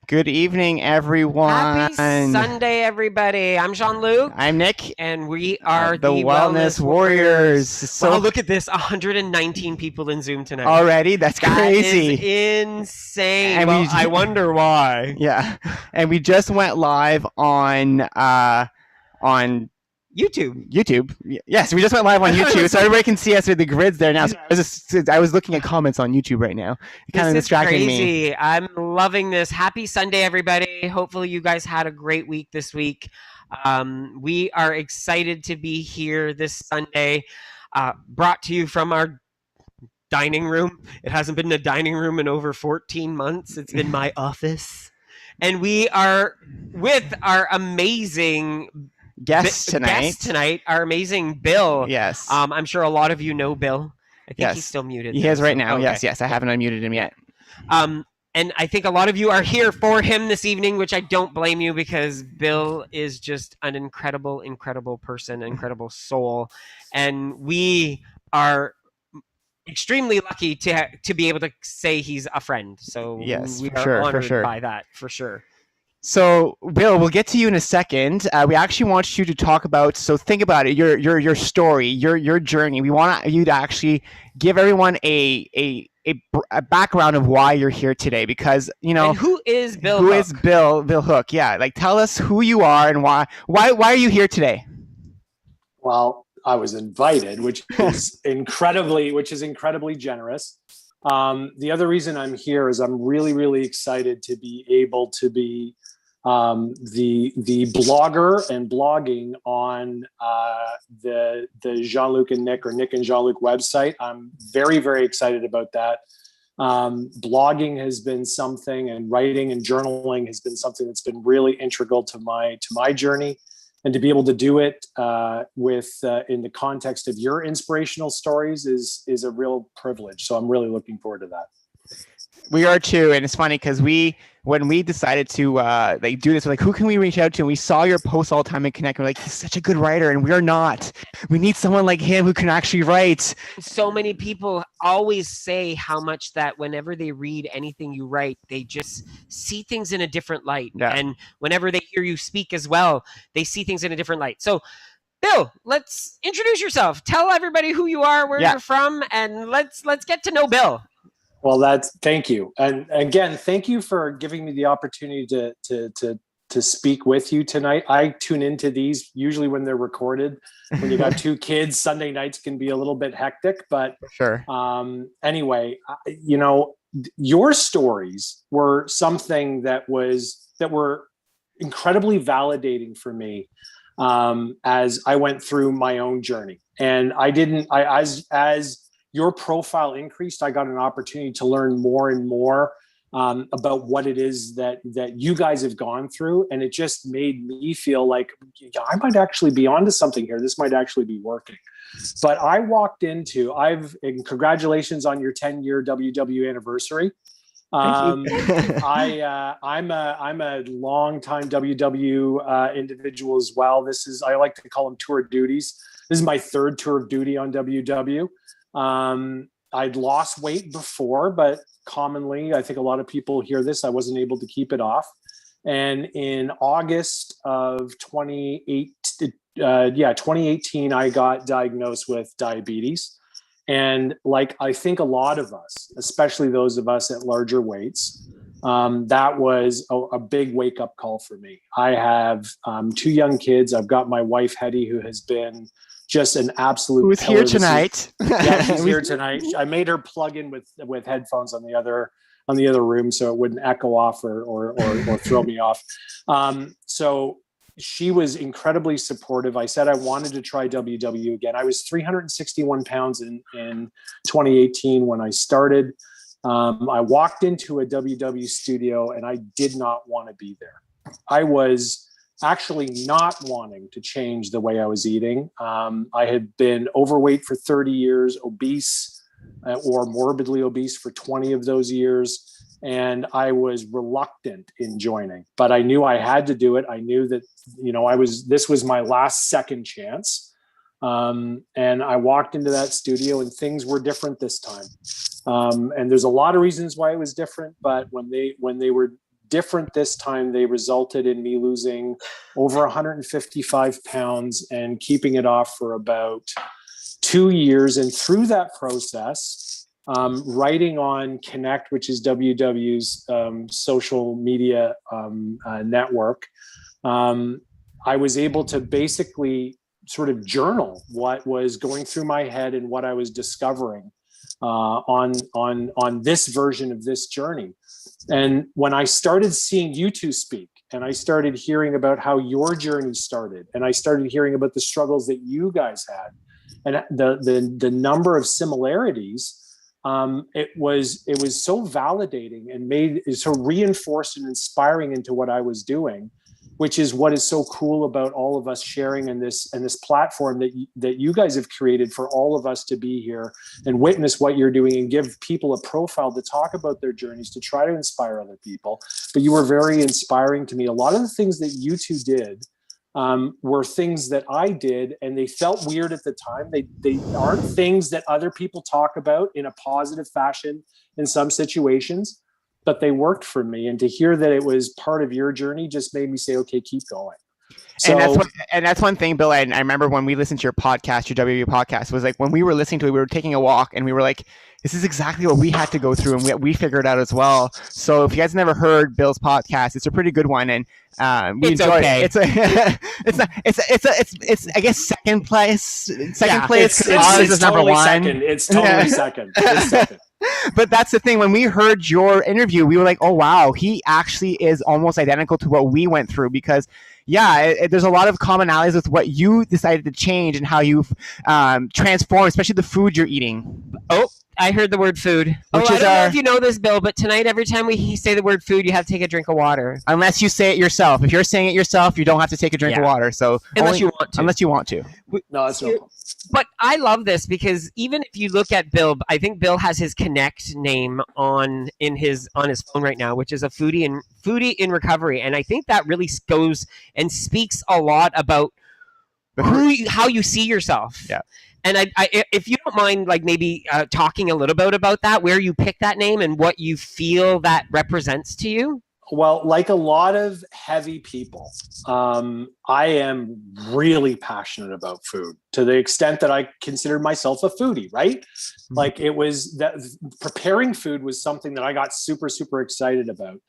Good evening, everyone. Happy Sunday, everybody. I'm Jean-Luc, I'm Nick, and we are the the Wellness Warriors. So Wow, look at this. 119 people in Zoom tonight. already, that's That crazy. is insane. And Well, I wonder why. Yeah, and we just went live on YouTube. YouTube. Yes, we just went live on YouTube, so everybody can see us with the grids there now. So I was looking at comments on YouTube right now. It kind of This is distracted me. crazy. I'm loving this. Happy Sunday, everybody. Hopefully, you guys had a great week this week. We are excited to be here this Sunday, brought to you from our dining room. It hasn't been a dining room in over 14 months. It's been my office. And we are with our amazing Guest tonight. our amazing Bill. Yes. I'm sure a lot of you know Bill. I think Yes. he's still muted. He is right now. Okay. Yes. I haven't unmuted him yet. And I think a lot of you are here for him this evening, which I don't blame you, because Bill is just an incredible, incredible person, incredible soul. And we are extremely lucky to be able to say he's a friend. So Yes, we for are sure, for honored sure. by that, for sure. So, Bill, we'll get to you in a second. We actually want you to talk about. So, think about it. Your story, your journey. We want you to actually give everyone a background of why you're here today, because And who is Bill? who Hook? is Bill Hook? Yeah, like tell us who you are and why are you here today? Well, I was invited, which is incredibly generous. The other reason I'm here is I'm really, really excited to be able to be the blogger and blogging on the Jean-Luc and Nick, or Nick and Jean-Luc website. I'm very, very excited about that. Blogging has been something, and writing and journaling has been something that's been really integral to my journey. And to be able to do it in the context of your inspirational stories is a real privilege. So I'm really looking forward to that. We are too, and it's funny because when we decided to do this, we're like, who can we reach out to? And we saw your posts all the time and connect. We're like, he's such a good writer, and we're not. We need someone like him who can actually write. So many people always say how much that whenever they read anything you write, they just see things in a different light. Yeah. And whenever they hear you speak as well, they see things in a different light. So, Bill, let's introduce yourself. Tell everybody who you are, where you're from, and let's get to know Bill. Well, thank you. And again, thank you for giving me the opportunity to speak with you tonight. I tune into these usually when they're recorded. When you got two kids, Sunday nights can be a little bit hectic, but For sure. Anyway, your stories were something that were incredibly validating for me as I went through my own journey. And as your profile increased, I got an opportunity to learn more and more about what it is that you guys have gone through. And it just made me feel like I might actually be onto something here. This might actually be working. But I walked into, and congratulations on your 10-year WW anniversary. I'm a long-time WW individual as well. I like to call them tour of duties. This is my third tour of duty on WW. I'd lost weight before, but commonly, I think a lot of people hear this, I wasn't able to keep it off. And in August of 2018, I got diagnosed with diabetes. And like, I think a lot of us, especially those of us at larger weights, that was a big wake-up call for me. I have two young kids. I've got my wife, Hetty, who has been just an absolute Who's here tonight? Yeah, she's here tonight. I made her plug in with headphones on the other room so it wouldn't echo off or throw me off. So she was incredibly supportive. I said I wanted to try WW again. I was 361 pounds in 2018 when I started. I walked into a WW studio and I did not want to be there. I was actually not wanting to change the way I was eating. I had been overweight for 30 years, obese or morbidly obese for 20 of those years. And I was reluctant in joining, but I knew I had to do it. I knew that, this was my last second chance. And I walked into that studio and things were different this time. And there's a lot of reasons why it was different, but when they were different this time. They resulted in me losing over 155 pounds and keeping it off for about 2 years. And through that process, writing on Connect, which is WW's social media network, I was able to basically sort of journal what was going through my head and what I was discovering on this version of this journey. And when I started seeing you two speak, and I started hearing about how your journey started, and I started hearing about the struggles that you guys had, and the number of similarities, it was so validating and made it so reinforced and inspiring into what I was doing, which is what is so cool about all of us sharing in this platform that you guys have created for all of us to be here and witness what you're doing and give people a profile to talk about their journeys, to try to inspire other people. But you were very inspiring to me. A lot of the things that you two did were things that I did, and they felt weird at the time. They aren't things that other people talk about in a positive fashion in some situations, but they worked for me. And to hear that it was part of your journey just made me say, okay, keep going. So, and that's one thing, Bill. I remember when we listened to your podcast, your WWE podcast, was like when we were listening to it, we were taking a walk and we were like, this is exactly what we had to go through, and we figured out as well. So if you guys never heard Bill's podcast, it's a pretty good one, and we enjoy it. It's I guess second place. Ours is number totally one. Second. It's totally second. It's second. But that's the thing. When we heard your interview, we were like, oh, wow, he actually is almost identical to what we went through, because there's a lot of commonalities with what you decided to change and how you've transformed, especially the food you're eating. Oh, I heard the word food. I don't know if you know this, Bill, but tonight, every time we say the word food, you have to take a drink of water. Unless you say it yourself. If you're saying it yourself, you don't have to take a drink of water. So unless you want to. No, that's no problem. But I love this because even if you look at Bill, I think Bill has his Connect name on his phone right now, which is a foodie in recovery, and I think that really goes and speaks a lot about how you see yourself. Yeah. And I if you don't mind, like maybe talking a little bit about that, where you picked that name and what you feel that represents to you. Well, like a lot of heavy people, I am really passionate about food to the extent that I consider myself a foodie, right? Mm-hmm. Like it was that preparing food was something that I got super, super excited about.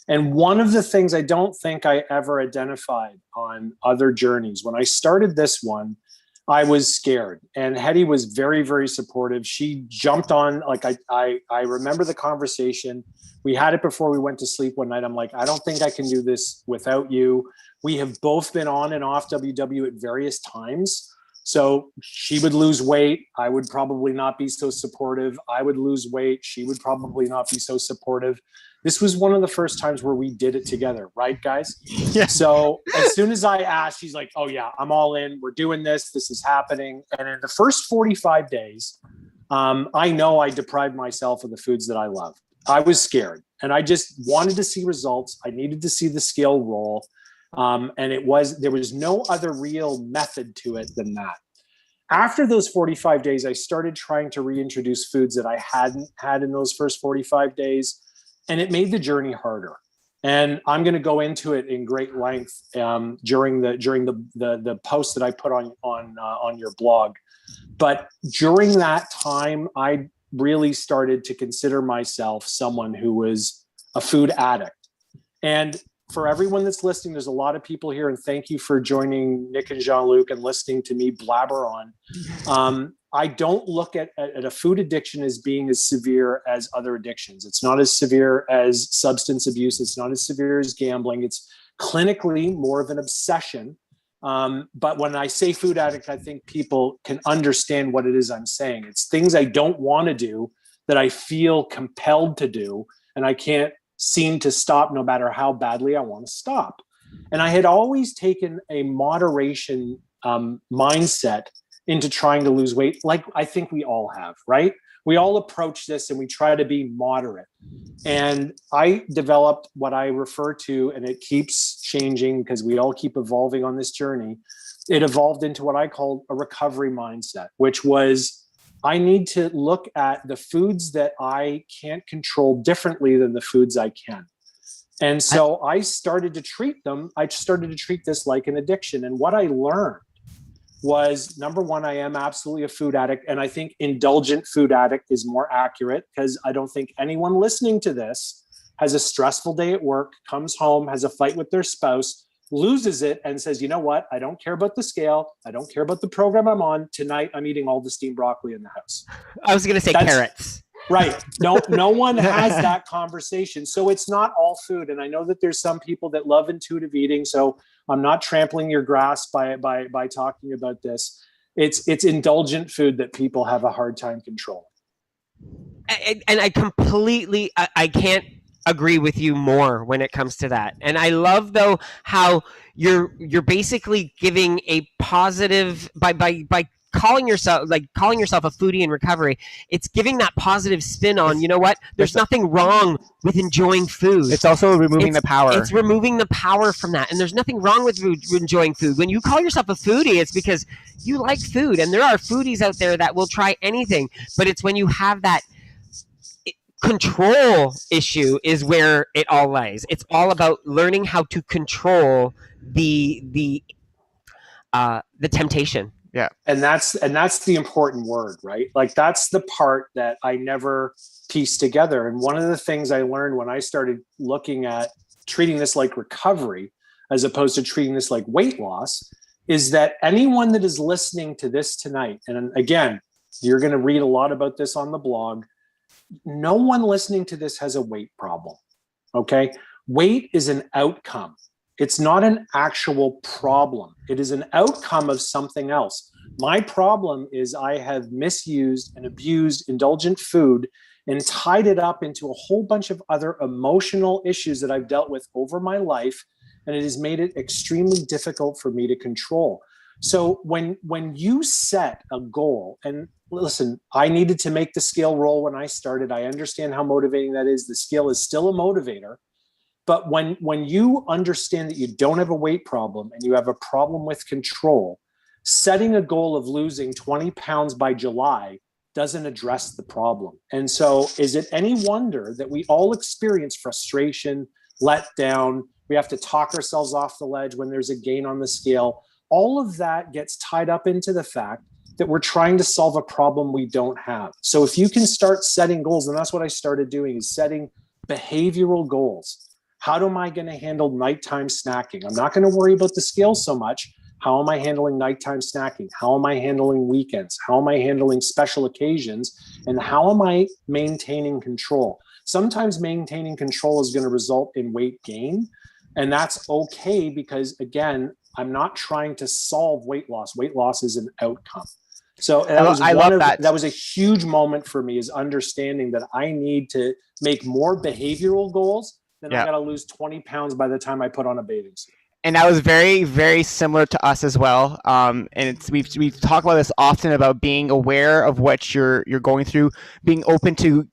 And one of the things I don't think I ever identified on other journeys, when I started this one, I was scared, and Hetty was very, very supportive. She jumped on, like I remember the conversation. We had it before we went to sleep one night. I'm like, I don't think I can do this without you. We have both been on and off WW at various times. So she would lose weight. I would probably not be so supportive. I would lose weight. She would probably not be so supportive. This was one of the first times where we did it together, right, guys? Yeah. So as soon as I asked, she's like, oh yeah, I'm all in. We're doing this. This is happening. And in the first 45 days, I know I deprived myself of the foods that I love. I was scared, and I just wanted to see results. I needed to see the scale roll. And there was no other real method to it than that. After those 45 days, I started trying to reintroduce foods that I hadn't had in those first 45 days. And it made the journey harder. And I'm going to go into it in great length during the post that I put on your blog. But during that time, I really started to consider myself someone who was a food addict. And for everyone that's listening, there's a lot of people here, and thank you for joining Nick and Jean-Luc and listening to me blabber on. I don't look at a food addiction as being as severe as other addictions. It's not as severe as substance abuse. It's not as severe as gambling. It's clinically more of an obsession. But when I say food addict, I think people can understand what it is I'm saying. It's things I don't want to do that I feel compelled to do, and I can't seem to stop no matter how badly I want to stop. And I had always taken a moderation mindset into trying to lose weight, like I think we all have, right? We all approach this and we try to be moderate. And I developed what I refer to, and it keeps changing because we all keep evolving on this journey. It evolved into what I call a recovery mindset, which was I need to look at the foods that I can't control differently than the foods I can. And so I started to treat this like an addiction. And what I learned was, number one, I am absolutely a food addict. And I think indulgent food addict is more accurate, because I don't think anyone listening to this has a stressful day at work, comes home, has a fight with their spouse, loses it, and says, you know what? I don't care about the scale. I don't care about the program I'm on. Tonight, I'm eating all the steamed broccoli in the house. I was going to say carrots. Right. No one has that conversation. So it's not all food. And I know that there's some people that love intuitive eating. So I'm not trampling your grass by talking about this. It's indulgent food that people have a hard time controlling. And I completely, I can't agree with you more when it comes to that. And I love, though, how you're basically giving a positive, by calling yourself a foodie in recovery, it's giving that positive spin on, you know what, there's nothing wrong with enjoying food. It's also removing the power. It's removing the power from that. And there's nothing wrong with enjoying food. When you call yourself a foodie, it's because you like food. And there are foodies out there that will try anything. But it's when you have that control issue is where it all lies. It's all about learning how to control the temptation. Yeah. And that's the important word, right? Like, that's the part that I never pieced together. And one of the things I learned when I started looking at treating this like recovery, as opposed to treating this like weight loss, is that anyone that is listening to this tonight, and again, you're going to read a lot about this on the blog, no one listening to this has a weight problem. Okay. Weight is an outcome. It's not an actual problem. It is an outcome of something else. My problem is I have misused and abused indulgent food and tied it up into a whole bunch of other emotional issues that I've dealt with over my life. And it has made it extremely difficult for me to control. So when you set a goal, and listen, I needed to make the scale roll when I started. I understand how motivating that is. The scale is still a motivator. But when you understand that you don't have a weight problem and you have a problem with control, setting a goal of losing 20 pounds by July doesn't address the problem. And so is it any wonder that we all experience frustration, letdown? We have to talk ourselves off the ledge when there's a gain on the scale. All of that gets tied up into the fact that we're trying to solve a problem we don't have. So if you can start setting goals, and that's what I started doing, is setting behavioral goals. How am I going to handle nighttime snacking? I'm not going to worry about the scale so much. How am I handling nighttime snacking? How am I handling weekends? How am I handling special occasions? And how am I maintaining control? Sometimes maintaining control is going to result in weight gain. And that's okay, because again, I'm not trying to solve weight loss. Weight loss is an outcome. So that was a huge moment for me, is understanding that I need to make more behavioral goals. Then I got to lose 20 pounds by the time I put on a bathing suit. And that was very, very similar to us as well. And we talk about this often, about being aware of what you're going through, being open to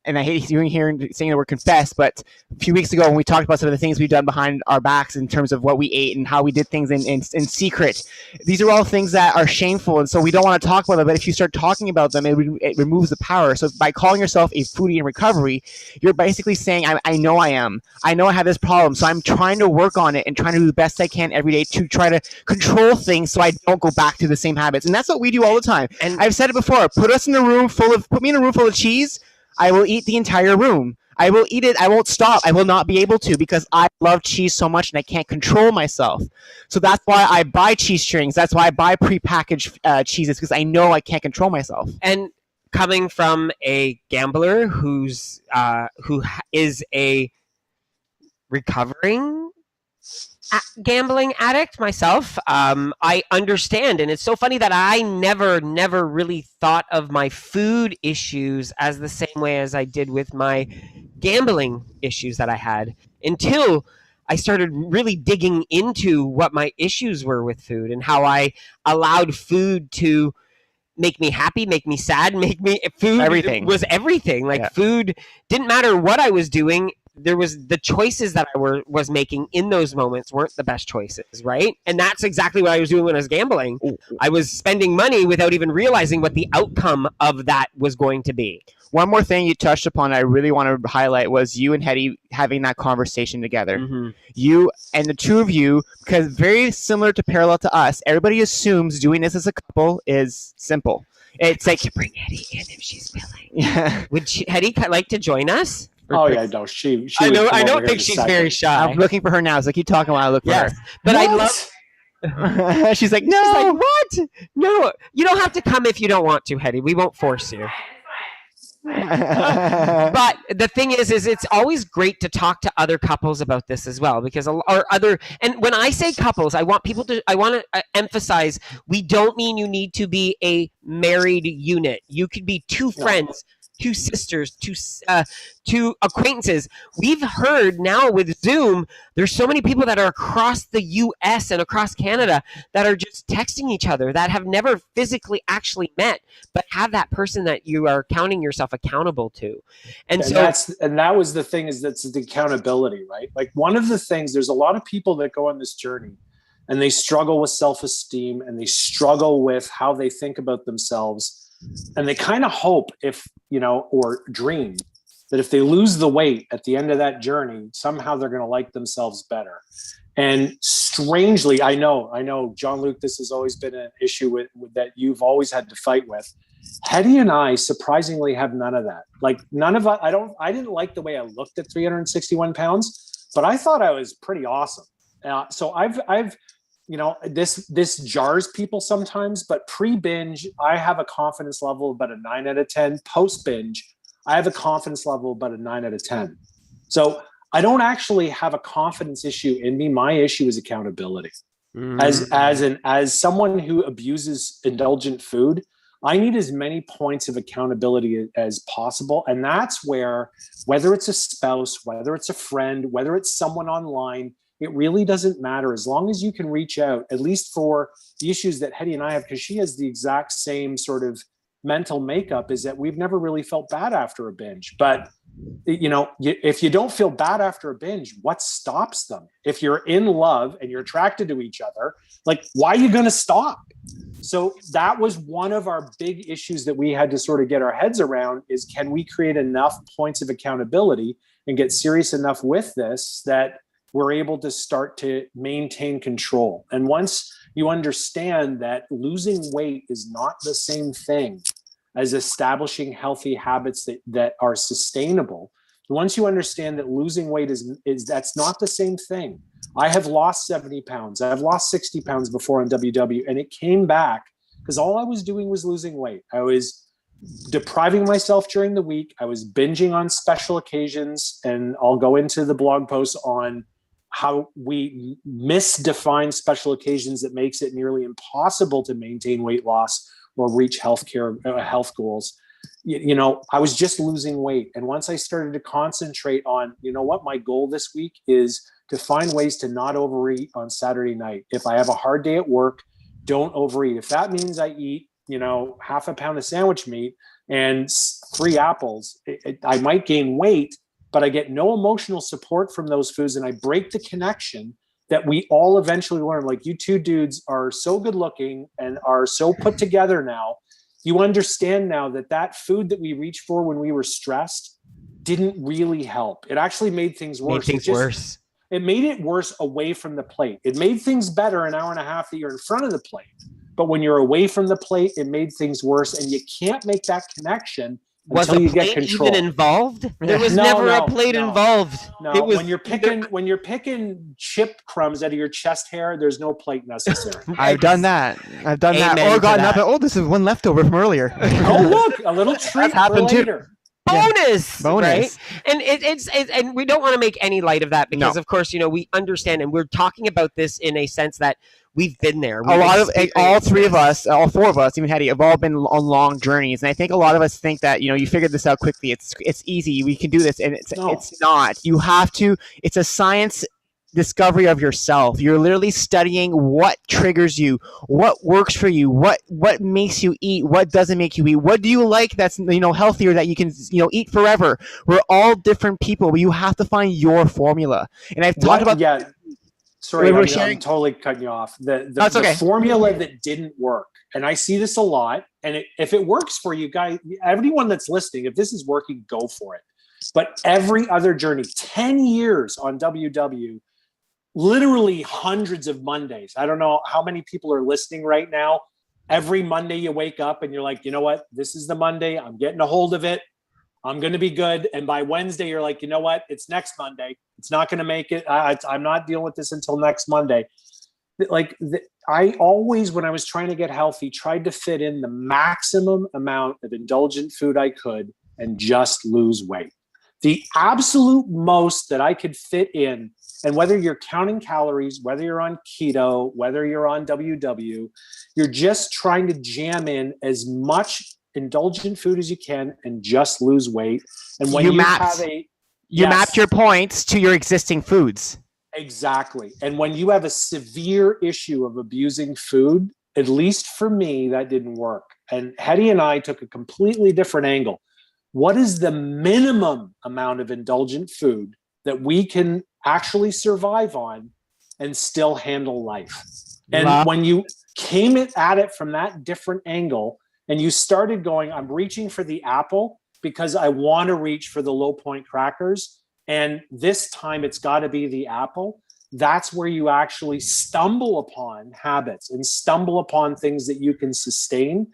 and I hate hearing saying the word confess, but a few weeks ago when we talked about some of the things we've done behind our backs in terms of what we ate and how we did things in secret, these are all things that are shameful, and so we don't want to talk about them. But if you start talking about them, it removes the power. So by calling yourself a foodie in recovery, you're basically saying, I know I have this problem, so I'm trying to work on it and trying to do the best I can every day to try to control things so I don't go back to the same habits. And that's what we do all the time. And I've said it before, put me in a room full of cheese, I will eat the entire room. I will eat it. I won't stop. I will not be able to, because I love cheese so much and I can't control myself. So that's why I buy cheese strings. That's why I buy prepackaged cheeses, because I know I can't control myself. And coming from a gambler who is a recovering gambling addict myself, I understand. And it's so funny that I never really thought of my food issues as the same way as I did with my gambling issues that I had, until I started really digging into what my issues were with food and how I allowed food to make me happy, make me sad, food everything was everything. Food didn't matter what I was doing. there was the choices that I was making in those moments weren't the best choices, right? And that's exactly what I was doing when I was gambling. I was spending money without even realizing what the outcome of that was going to be. One more thing you touched upon I really want to highlight was you and Hetty having that conversation together. Mm-hmm. You and the two of you, because very similar to parallel to us, everybody assumes doing this as a couple is simple. It's like to bring Hetty in if she's willing. Yeah. Would Hetty like to join us? Oh yeah, no, she. I would come I over don't here think in a she's second. very shy. I'm looking for her now, so keep talking while I look for Yes, her. but I What? love. She's like, no. She's like, what? No, you don't have to come if you don't want to, Hetty. We won't force you. But the thing is it's always great to talk to other couples about this as well, because and when I say couples, I want to emphasize, we don't mean you need to be a married unit. You could be two friends, two sisters, two acquaintances. We've heard now with Zoom, there's so many people that are across the US and across Canada that are just texting each other, that have never physically actually met, but have that person that you are counting yourself accountable to. And so that was the thing, is that's the accountability, right? Like, one of the things, there's a lot of people that go on this journey and they struggle with self-esteem, and they struggle with how they think about themselves. And they kind of hope, or dream that if they lose the weight at the end of that journey, somehow they're going to like themselves better. And strangely, I know, Jean-Luc, this has always been an issue with that you've always had to fight with. Hetty and I surprisingly have none of that. Like, none of us. I didn't like the way I looked at 361 pounds, but I thought I was pretty awesome. So I've this jars people sometimes, but pre-binge, I have a confidence level about a 9 out of 10. Post-binge, I have a confidence level about a 9 out of 10. So I don't actually have a confidence issue in me. My issue is accountability. As someone who abuses indulgent food, I need as many points of accountability as possible. And that's where, whether it's a spouse, whether it's a friend, whether it's someone online, it really doesn't matter, as long as you can reach out, at least for the issues that Hetty and I have, because she has the exact same sort of mental makeup, is that we've never really felt bad after a binge. But, if you don't feel bad after a binge, what stops them? If you're in love and you're attracted to each other, like, why are you going to stop? So that was one of our big issues that we had to sort of get our heads around, is, can we create enough points of accountability and get serious enough with this that we're able to start to maintain control? And once you understand that losing weight is not the same thing as establishing healthy habits that are sustainable, once you understand that losing weight is that's not the same thing. I have lost 70 pounds. I've lost 60 pounds before on WW, and it came back because all I was doing was losing weight. I was depriving myself during the week. I was binging on special occasions, and I'll go into the blog post on how we misdefine special occasions that makes it nearly impossible to maintain weight loss or reach health goals. I was just losing weight. And once I started to concentrate on, my goal this week is to find ways to not overeat on Saturday night. If I have a hard day at work, don't overeat. If that means I eat, half a pound of sandwich meat and 3 apples, I might gain weight, but I get no emotional support from those foods, and I break the connection that we all eventually learn. Like, you two dudes are so good looking and are so put together now. You understand now that food that we reached for when we were stressed didn't really help. It actually made things worse. It made it worse away from the plate. It made things better an hour and a half that you're in front of the plate. But when you're away from the plate, it made things worse, and you can't make that connection until you get control. Was a plate even involved? There was never a plate involved. No, it was when you're picking chip crumbs out of your chest hair, there's no plate necessary. I've done that. Amen Or gotten to up and, this is one leftover from earlier. Oh, look, a little treat for later. Bonus, right? And and we don't want to make any light of that, because of course, we understand, and we're talking about this in a sense that we've been there. All 3 of us, all 4 of us, even Hetty, have all been on long journeys. And I think a lot of us think that, you figured this out quickly. It's easy. We can do this. And it's not. You have to, it's a science discovery of yourself. You're literally studying what triggers you, what works for you, what makes you eat, what doesn't make you eat, what do you like that's healthier that you can eat forever. We're all different people, but you have to find your formula. And I've talked about Sorry, we're I'm sharing. totally cutting you off. The Okay. formula that didn't work, and I see this a lot, and if it works for you guys, everyone that's listening, if this is working, go for it. But every other journey, 10 years on WW, literally hundreds of Mondays. I don't know how many people are listening right now. Every Monday you wake up and you're like, you know what? This is the Monday. I'm getting a hold of it. I'm going to be good. And by Wednesday, you're like, you know what? It's next Monday. It's not going to make it. I'm not dealing with this until next Monday. I always, when I was trying to get healthy, tried to fit in the maximum amount of indulgent food I could and just lose weight. The absolute most that I could fit in, and whether you're counting calories, whether you're on keto, whether you're on WW, you're just trying to jam in as much indulgent food as you can and just lose weight. And when you mapped your points to your existing foods. Exactly. And when you have a severe issue of abusing food, at least for me, that didn't work. And Hetty and I took a completely different angle. What is the minimum amount of indulgent food that we can actually survive on and still handle life? And when you came at it from that different angle, and you started going, I'm reaching for the apple because I want to reach for the low point crackers. And this time it's got to be the apple. That's where you actually stumble upon habits and stumble upon things that you can sustain.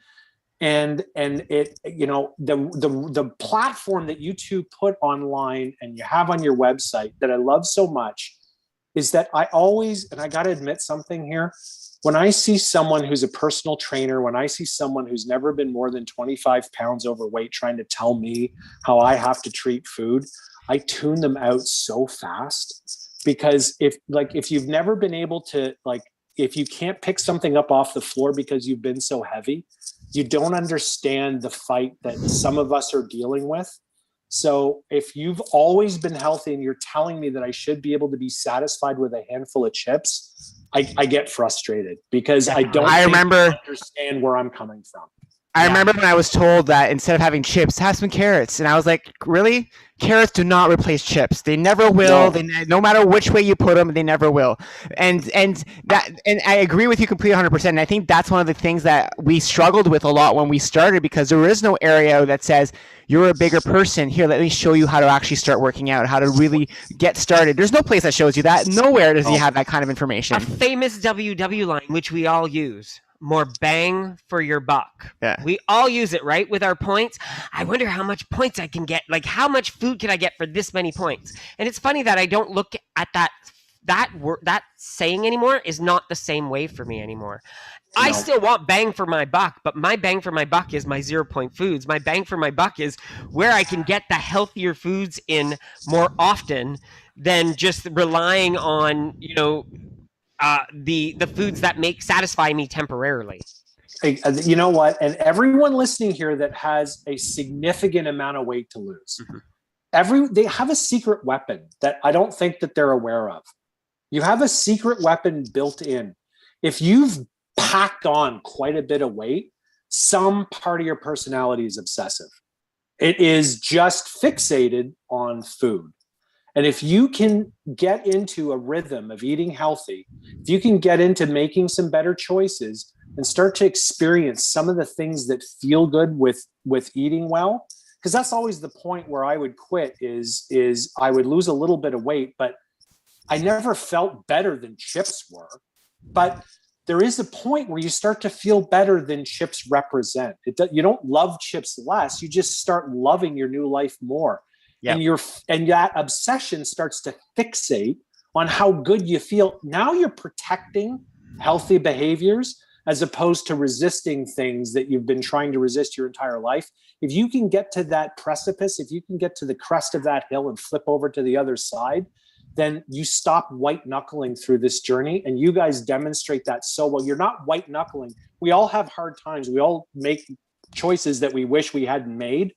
And it, the platform that you two put online and you have on your website that I love so much is that I always, and I got to admit something here, when I see someone who's a personal trainer, when I see someone who's never been more than 25 pounds overweight trying to tell me how I have to treat food, I tune them out so fast. Because if you've never been able to, if you can't pick something up off the floor because you've been so heavy, you don't understand the fight that some of us are dealing with. So if you've always been healthy and you're telling me that I should be able to be satisfied with a handful of chips, I get frustrated because I understand where I'm coming from. I remember when I was told that instead of having chips, have some carrots. And I was like, really? Carrots do not replace chips. They never will. No. No matter which way you put them, they never will. And I agree with you completely 100%. And I think that's one of the things that we struggled with a lot when we started, because there is no area that says, you're a bigger person. Here, let me show you how to actually start working out, how to really get started. There's no place that shows you that. Nowhere does he have that kind of information. A famous WW line, which we all use. More bang for your buck. Yeah. We all use it, right? With our points. I wonder how much points I can get. Like, how much food can I get for this many points? And it's funny that I don't look at that saying anymore is not the same way for me anymore. No. I still want bang for my buck, but my bang for my buck is my 0 point foods. My bang for my buck is where I can get the healthier foods in more often than just relying on, the foods that satisfy me temporarily. You know what? And everyone listening here that has a significant amount of weight to lose, they have a secret weapon that I don't think that they're aware of. You have a secret weapon built in. If you've packed on quite a bit of weight, some part of your personality is obsessive. It is just fixated on food. And if you can get into a rhythm of eating healthy, if you can get into making some better choices and start to experience some of the things that feel good with eating well, because that's always the point where I would quit is I would lose a little bit of weight, but I never felt better than chips were. But there is a point where you start to feel better than chips represent. You don't love chips less, you just start loving your new life more. Yep. And that obsession starts to fixate on how good you feel. Now you're protecting healthy behaviors as opposed to resisting things that you've been trying to resist your entire life. If you can get to that precipice, if you can get to the crest of that hill and flip over to the other side, then you stop white knuckling through this journey. And you guys demonstrate that so well. You're not white knuckling. We all have hard times. We all make choices that we wish we hadn't made.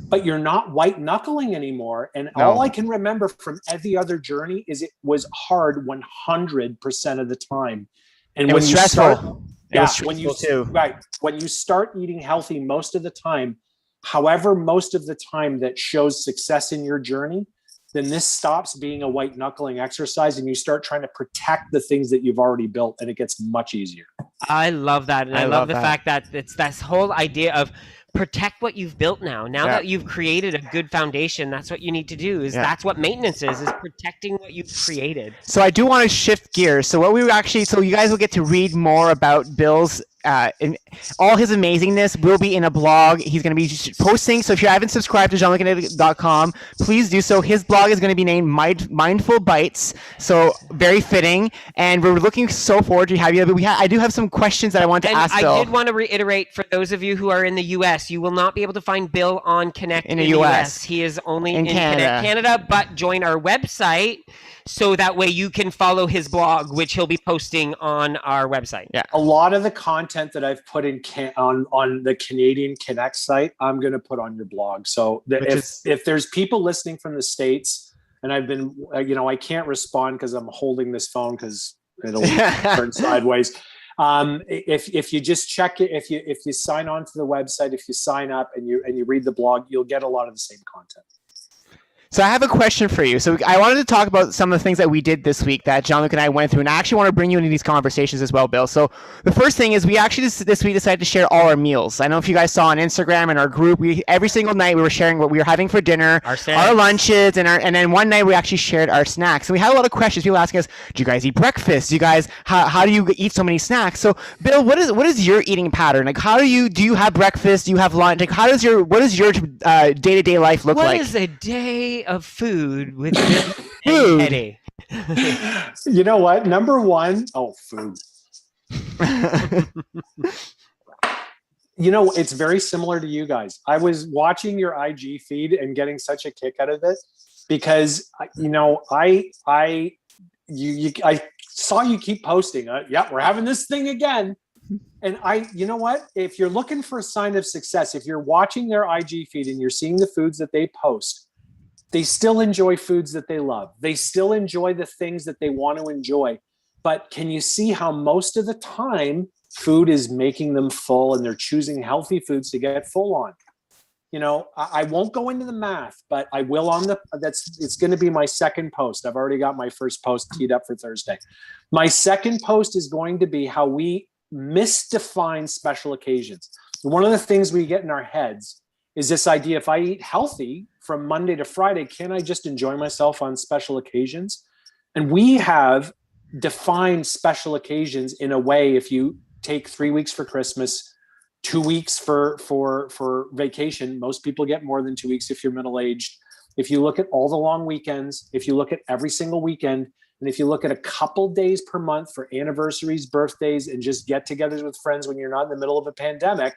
but you're not white knuckling anymore. And all I can remember from every other journey is it was hard 100% of the time. And it was stressful. When you start eating healthy most of the time, however, most of the time that shows success in your journey, then this stops being a white knuckling exercise and you start trying to protect the things that you've already built, and it gets much easier. I love that. And I love the fact that it's this whole idea of protect what you've built now. Now that you've created a good foundation, that's what you need to do. That's what maintenance is protecting what you've created. So I do want to shift gears. So so you guys will get to read more about Bill's and all his amazingness will be in a blog. He's going to be posting. So if you haven't subscribed to Jean-Luc.com, please do so. His blog is going to be named Mindful Bites. So very fitting. And we're looking so forward to have you. But I do have some questions that I want to ask Bill. I did want to reiterate for those of you who are in the U.S., you will not be able to find Bill on Connect in the U.S. He is only in Canada. But join our website so that way you can follow his blog, which he'll be posting on our website. Yeah. A lot of the content that I've put in on the Canadian Connect site, I'm going to put on your blog. So if there's people listening from the States, and I've been, I can't respond because I'm holding this phone because it'll turn sideways. If you just check it, if you sign on to the website, if you sign up and you read the blog, you'll get a lot of the same content. So I have a question for you. So I wanted to talk about some of the things that we did this week that Jean-Luc and I went through, and I actually want to bring you into these conversations as well, Bill. So the first thing is we actually this week decided to share all our meals. I know if you guys saw on Instagram and our group, every single night we were sharing what we were having for dinner, our lunches, and then one night we actually shared our snacks. And we had a lot of questions. People asking us, do you guys eat breakfast? Do you guys how do you eat so many snacks? So Bill, what is your eating pattern? Like do you have breakfast? Do you have lunch? Like what does your day-to-day life look like? What is a day of food with Bill and Eddie? You know what? Number one, food. It's very similar to you guys. I was watching your IG feed and getting such a kick out of it because I saw you keep posting. We're having this thing again. And you know what? If you're looking for a sign of success, if you're watching their IG feed and you're seeing the foods that they post, they still enjoy foods that they love. They still enjoy the things that they want to enjoy. But can you see how most of the time food is making them full and they're choosing healthy foods to get full on? I won't go into the math, but I will it's going to be my second post. I've already got my first post teed up for Thursday. My second post is going to be how we misdefine special occasions. One of the things we get in our heads is this idea, if I eat healthy from Monday to Friday, can I just enjoy myself on special occasions? And we have defined special occasions in a way, if you take 3 weeks for Christmas, 2 weeks for vacation, most people get more than 2 weeks if you're middle-aged. If you look at all the long weekends, if you look at every single weekend, and if you look at a couple days per month for anniversaries, birthdays, and just get-togethers with friends when you're not in the middle of a pandemic,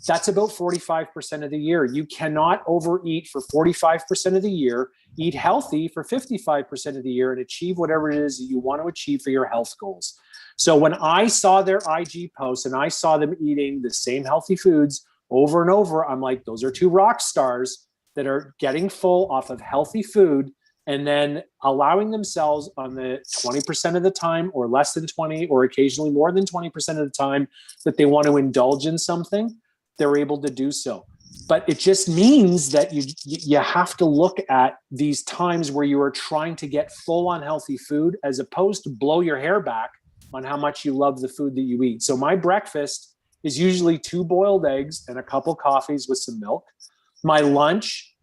that's about 45% of the year. You cannot overeat for 45% of the year, eat healthy for 55% of the year, and achieve whatever it is that you want to achieve for your health goals. So when I saw their IG posts and I saw them eating the same healthy foods over and over, I'm like, those are two rock stars that are getting full off of healthy food and then allowing themselves on the 20% of the time or less than 20 or occasionally more than 20% of the time that they want to indulge in something. They're able to do so. But it just means that you have to look at these times where you are trying to get full on healthy food as opposed to blow your hair back on how much you love the food that you eat. So my breakfast is usually 2 boiled eggs and a couple coffees with some milk. My lunch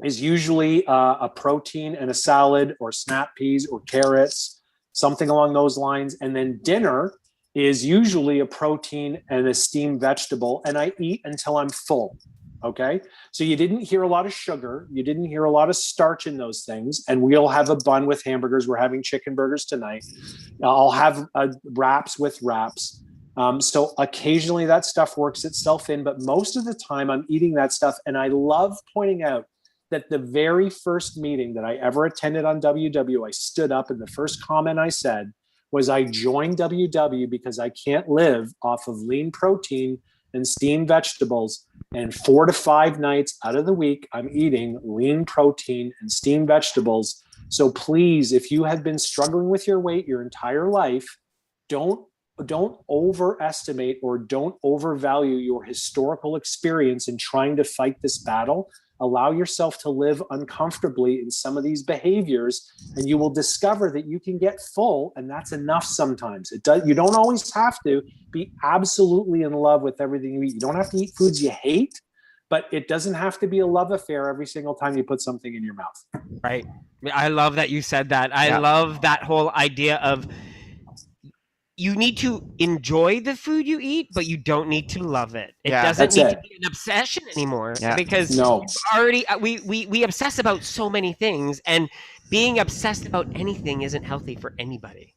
is usually a protein and a salad or snap peas or carrots, something along those lines. And then dinner is usually a protein and a steamed vegetable, and I eat until I'm full, okay? So you didn't hear a lot of sugar, you didn't hear a lot of starch in those things, and we'll have a bun with hamburgers. We're having chicken burgers tonight. I'll have wraps with wraps. So occasionally that stuff works itself in, but most of the time I'm eating that stuff, and I love pointing out that the very first meeting that I ever attended on WW, I stood up and the first comment I said was I joined WW because I can't live off of lean protein and steamed vegetables. And 4 to 5 nights out of the week, I'm eating lean protein and steamed vegetables. So please, if you have been struggling with your weight your entire life, don't overestimate or don't overvalue your historical experience in trying to fight this battle. Allow yourself to live uncomfortably in some of these behaviors, and you will discover that you can get full, and that's enough sometimes. You don't always have to be absolutely in love with everything you eat. You don't have to eat foods you hate, but it doesn't have to be a love affair every single time you put something in your mouth. Right. I love that you said that. I love that whole idea of you need to enjoy the food you eat, but you don't need to love it. It doesn't need to be an obsession anymore because we obsess about so many things, and being obsessed about anything isn't healthy for anybody.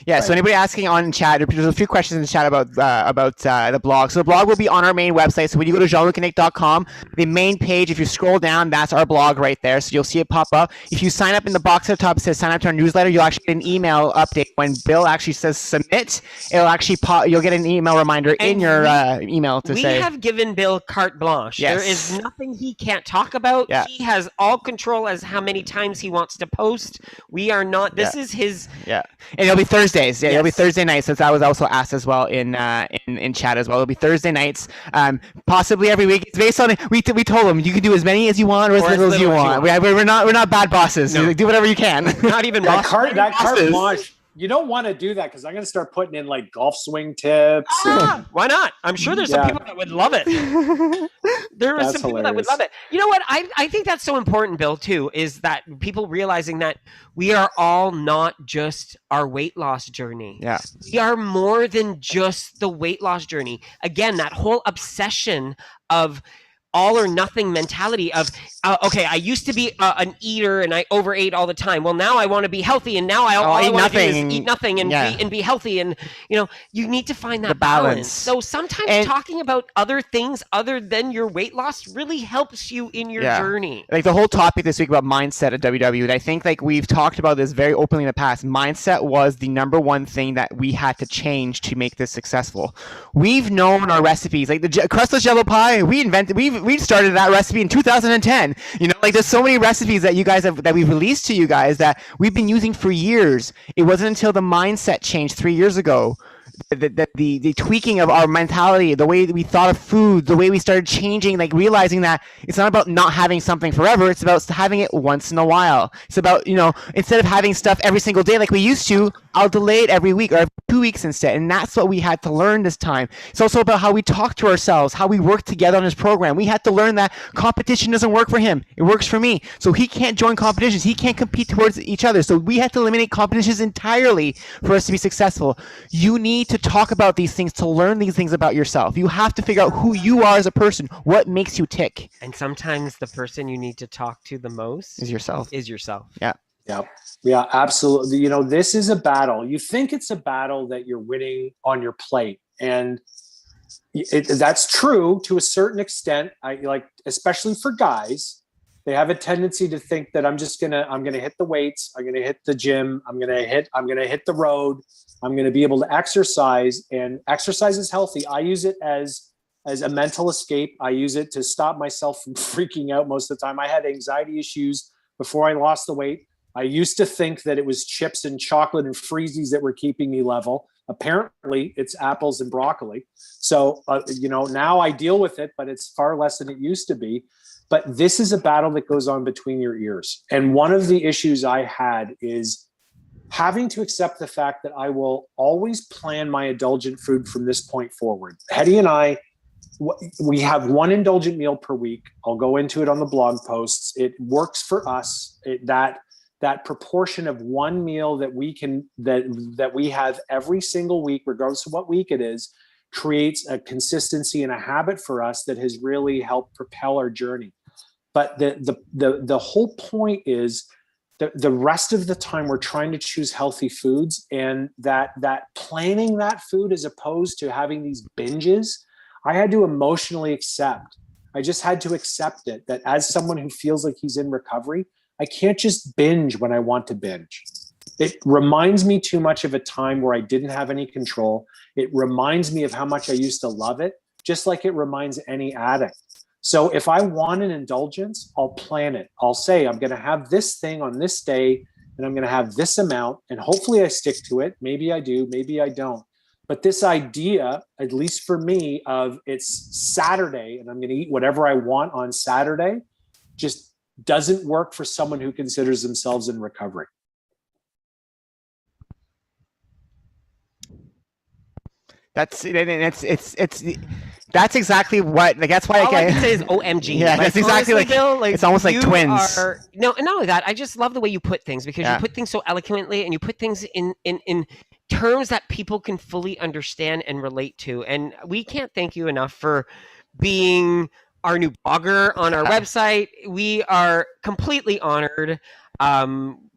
Yeah, so anybody asking on chat, there's a few questions in the chat about the blog. So the blog will be on our main website. So when you go to jeanlucandnick.com, the main page, if you scroll down, that's our blog right there. So you'll see it pop up. If you sign up in the box at the top, it says sign up to our newsletter, you'll actually get an email update. When Bill actually says submit, it'll actually pop. You'll get an email reminder in your email to say. We have given Bill carte blanche. Yes. There is nothing he can't talk about. Yeah. He has all control as how many times he wants to post. We are not. This is his. Yeah, and it'll be Thursdays. Yeah, it'll be Thursday nights. So that was also asked as well in chat as well. It'll be Thursday nights, possibly every week. It's based on we told him you can do as many as you want or as little as you want. We're not bad bosses. No. Do whatever you can. Not even that carte blanche. You don't want to do that because I'm going to start putting in like golf swing tips. Why not? I'm sure there's some people that would love it. There are some people that would love it. You know what? I think that's so important, Bill, too, is that people realizing that we are all not just our weight loss journey. Yeah. We are more than just the weight loss journey. Again, that whole obsession of all or nothing mentality of, okay, I used to be an eater and I overate all the time. Well, now I want to be healthy, and now all I want to do is eat nothing and be healthy. And you need to find that balance. So sometimes talking about other things other than your weight loss really helps you in your journey. Like the whole topic this week about mindset at WW, and I think like we've talked about this very openly in the past. Mindset was the number one thing that we had to change to make this successful. We've known our recipes, like the crustless jello pie. We started that recipe in 2010. Like there's so many recipes that you guys that we've released to you guys that we've been using for years. It wasn't until the mindset changed 3 years ago that the tweaking of our mentality, the way that we thought of food, the way we started changing, like realizing that it's not about not having something forever, it's about having it once in a while. It's about, instead of having stuff every single day like we used to, I'll delay it every week or every 2 weeks instead. And that's what we had to learn this time. It's also about how we talk to ourselves, how we work together on this program. We had to learn that competition doesn't work for him. It works for me. So he can't join competitions. He can't compete towards each other. So we had to eliminate competitions entirely for us to be successful. You need to talk about these things, to learn these things about yourself. You have to figure out who you are as a person, what makes you tick. And sometimes the person you need to talk to the most is yourself. Yeah, absolutely. This is a battle. You think it's a battle that you're winning on your plate, and that's true to a certain extent. Especially for guys, they have a tendency to think that I'm gonna hit the weights, I'm gonna hit the gym, I'm gonna hit the road, I'm gonna be able to exercise, and exercise is healthy. I use it as a mental escape. I use it to stop myself from freaking out most of the time. I had anxiety issues before I lost the weight. I used to think that it was chips and chocolate and freezies that were keeping me level. Apparently, it's apples and broccoli. So, now I deal with it, but it's far less than it used to be. But this is a battle that goes on between your ears. And one of the issues I had is having to accept the fact that I will always plan my indulgent food from this point forward. Hetty and I, we have one indulgent meal per week. I'll go into it on the blog posts. It works for us. That proportion of one meal that we have every single week, regardless of what week it is, creates a consistency and a habit for us that has really helped propel our journey. But the whole point is the rest of the time we're trying to choose healthy foods, and that planning that food as opposed to having these binges, I had to emotionally accept. I just had to accept it, that as someone who feels like he's in recovery, I can't just binge when I want to binge. It reminds me too much of a time where I didn't have any control. It reminds me of how much I used to love it. just like it reminds any addict. So if I want an indulgence, I'll plan it. I'll say, I'm going to have this thing on this day, and I'm going to have this amount, and hopefully I stick to it. Maybe I do, maybe I don't. But this idea, at least for me, of it's Saturday and I'm going to eat whatever I want on Saturday, just doesn't work for someone who considers themselves in recovery. That's exactly what, like, that's why all I can say is OMG. Yeah, like, that's exactly honestly, like, Bill, it's almost like twins. No, and not only that, I just love the way you put things, because you put things so eloquently, and you put things in terms that people can fully understand and relate to. And we can't thank you enough for being our new blogger on our website. We are completely honored.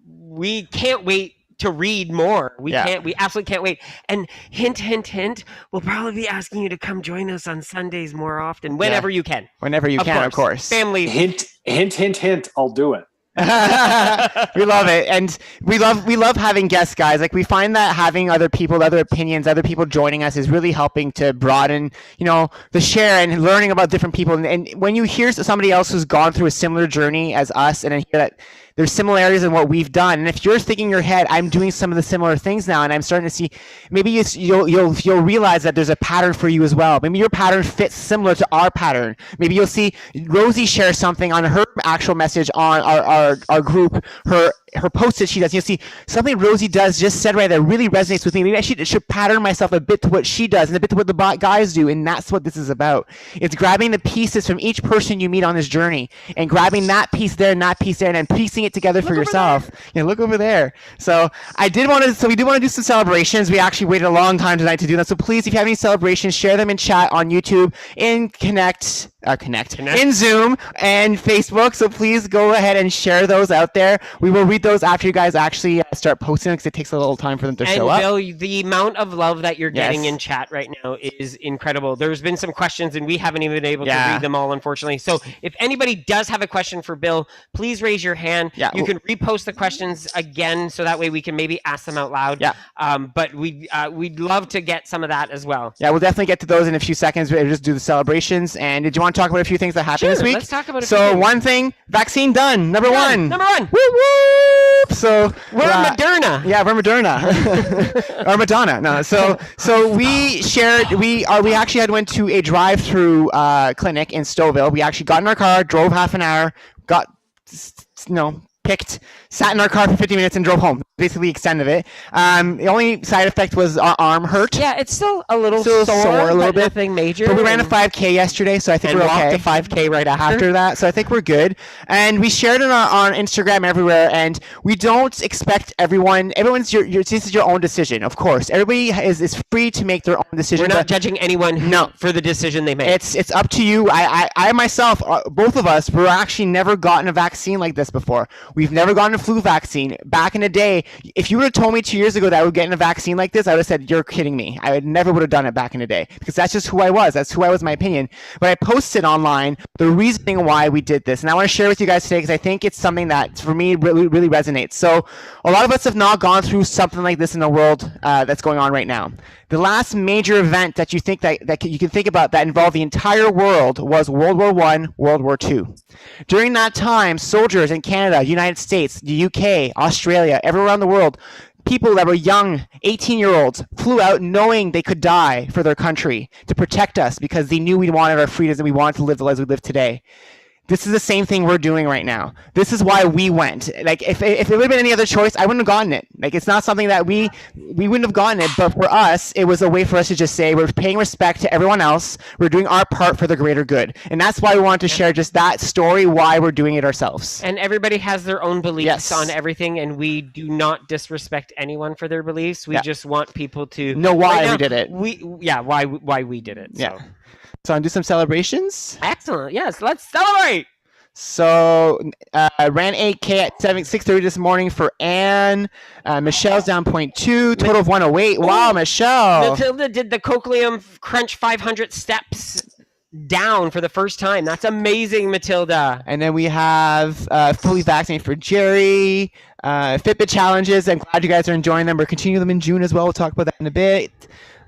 We can't wait to read more. We absolutely can't wait. And hint, we'll probably be asking you to come join us on Sundays more often, whenever you can. Whenever you can, of course. Family. Hint, I'll do it. We love it, and we love having guests, guys. Like, we find that having other people, other opinions, other people joining us is really helping to broaden, the share and learning about different people. And when you hear somebody else who's gone through a similar journey as us, and I hear that there's similarities in what we've done, and if you're thinking in your head, I'm doing some of the similar things now, and I'm starting to see, maybe you'll realize that there's a pattern for you as well. Maybe your pattern fits similar to our pattern. Maybe you'll see Rosie share something on her actual message on our group, her post that she does. You'll see something Rosie does just said right there really resonates with me. Maybe I should pattern myself a bit to what she does and a bit to what the guys do, and that's what this is about. It's grabbing the pieces from each person you meet on this journey and grabbing that piece there and that piece there and then piecing it together for yourself. Yeah, look over there. So we do want to do some celebrations. We actually waited a long time tonight to do that. So please, if you have any celebrations, share them in chat on YouTube, in Connect, in Zoom and Facebook. So please go ahead and share those out there. We will read those after you guys actually start posting, because it takes a little time for them to show up. And Bill, the amount of love that you're getting in chat right now is incredible. There's been some questions, and we haven't even been able to read them all, unfortunately. So if anybody does have a question for Bill, please raise your hand. You can repost the questions again, so that way we can maybe ask them out loud. But we'd love to get some of that as well. Yeah, we'll definitely get to those in a few seconds. We'll just do the celebrations. And did you want to talk about a few things that happened this week? Let's talk about a few things. One thing, vaccine done. Number one. Number one. Woo woo! So we're Moderna. Yeah, we're Moderna. Or Madonna. No. So we shared. We actually went to a drive-through clinic in Stouffville. We actually got in our car, drove half an hour, picked, sat in our car for 50 minutes and drove home. Basically, the extent of it. The only side effect was our arm hurt. Yeah, it's still a little sore, a little bit. Nothing major. But we ran a 5K yesterday, so I think we're okay. And walked a 5K right after that, so I think we're good. And we shared it on Instagram everywhere, and we don't expect everyone's this is your own decision, of course. Everybody is free to make their own decision. We're not judging anyone for the decision they make. It's up to you. I myself, both of us, were actually never gotten a vaccine like this before. We've never gotten a flu vaccine. Back in the day, if you would have told me 2 years ago that I would get a vaccine like this, I would have said, you're kidding me. I never would have done it back in the day, because that's just who I was. That's who I was, my opinion. But I posted online the reasoning why we did this. And I want to share with you guys today, because I think it's something that, for me, really, really resonates. So a lot of us have not gone through something like this in the world that's going on right now. The last major event that you think that you can think about that involved the entire world was World War I, World War II. During that time, soldiers in Canada, United States, the UK, Australia, everywhere around the world, people that were young, 18-year-olds, flew out knowing they could die for their country to protect us, because they knew we wanted our freedoms and we wanted to live the lives we live today. This is the same thing we're doing right now. This is why we went. Like, if it would have been any other choice, I wouldn't have gotten it. Like, it's not something that we wouldn't have gotten it. But for us, it was a way for us to just say, we're paying respect to everyone else. We're doing our part for the greater good. And that's why we wanted to share just that story, why we're doing it ourselves. And everybody has their own beliefs on everything, and we do not disrespect anyone for their beliefs. We just want people to know why we did it. Why we did it. Yeah. So I'll do some celebrations. Excellent. Yes, let's celebrate. So ran 8K at 6:30 this morning for Anne. Michelle's down 0.2, total of 108. Wow, Michelle. Matilda did the Cochleum Crunch 500 steps down for the first time. That's amazing, Matilda. And then we have fully vaccinated for Jerry. Fitbit challenges. I'm glad you guys are enjoying them. We're continuing them in June as well. We'll talk about that in a bit.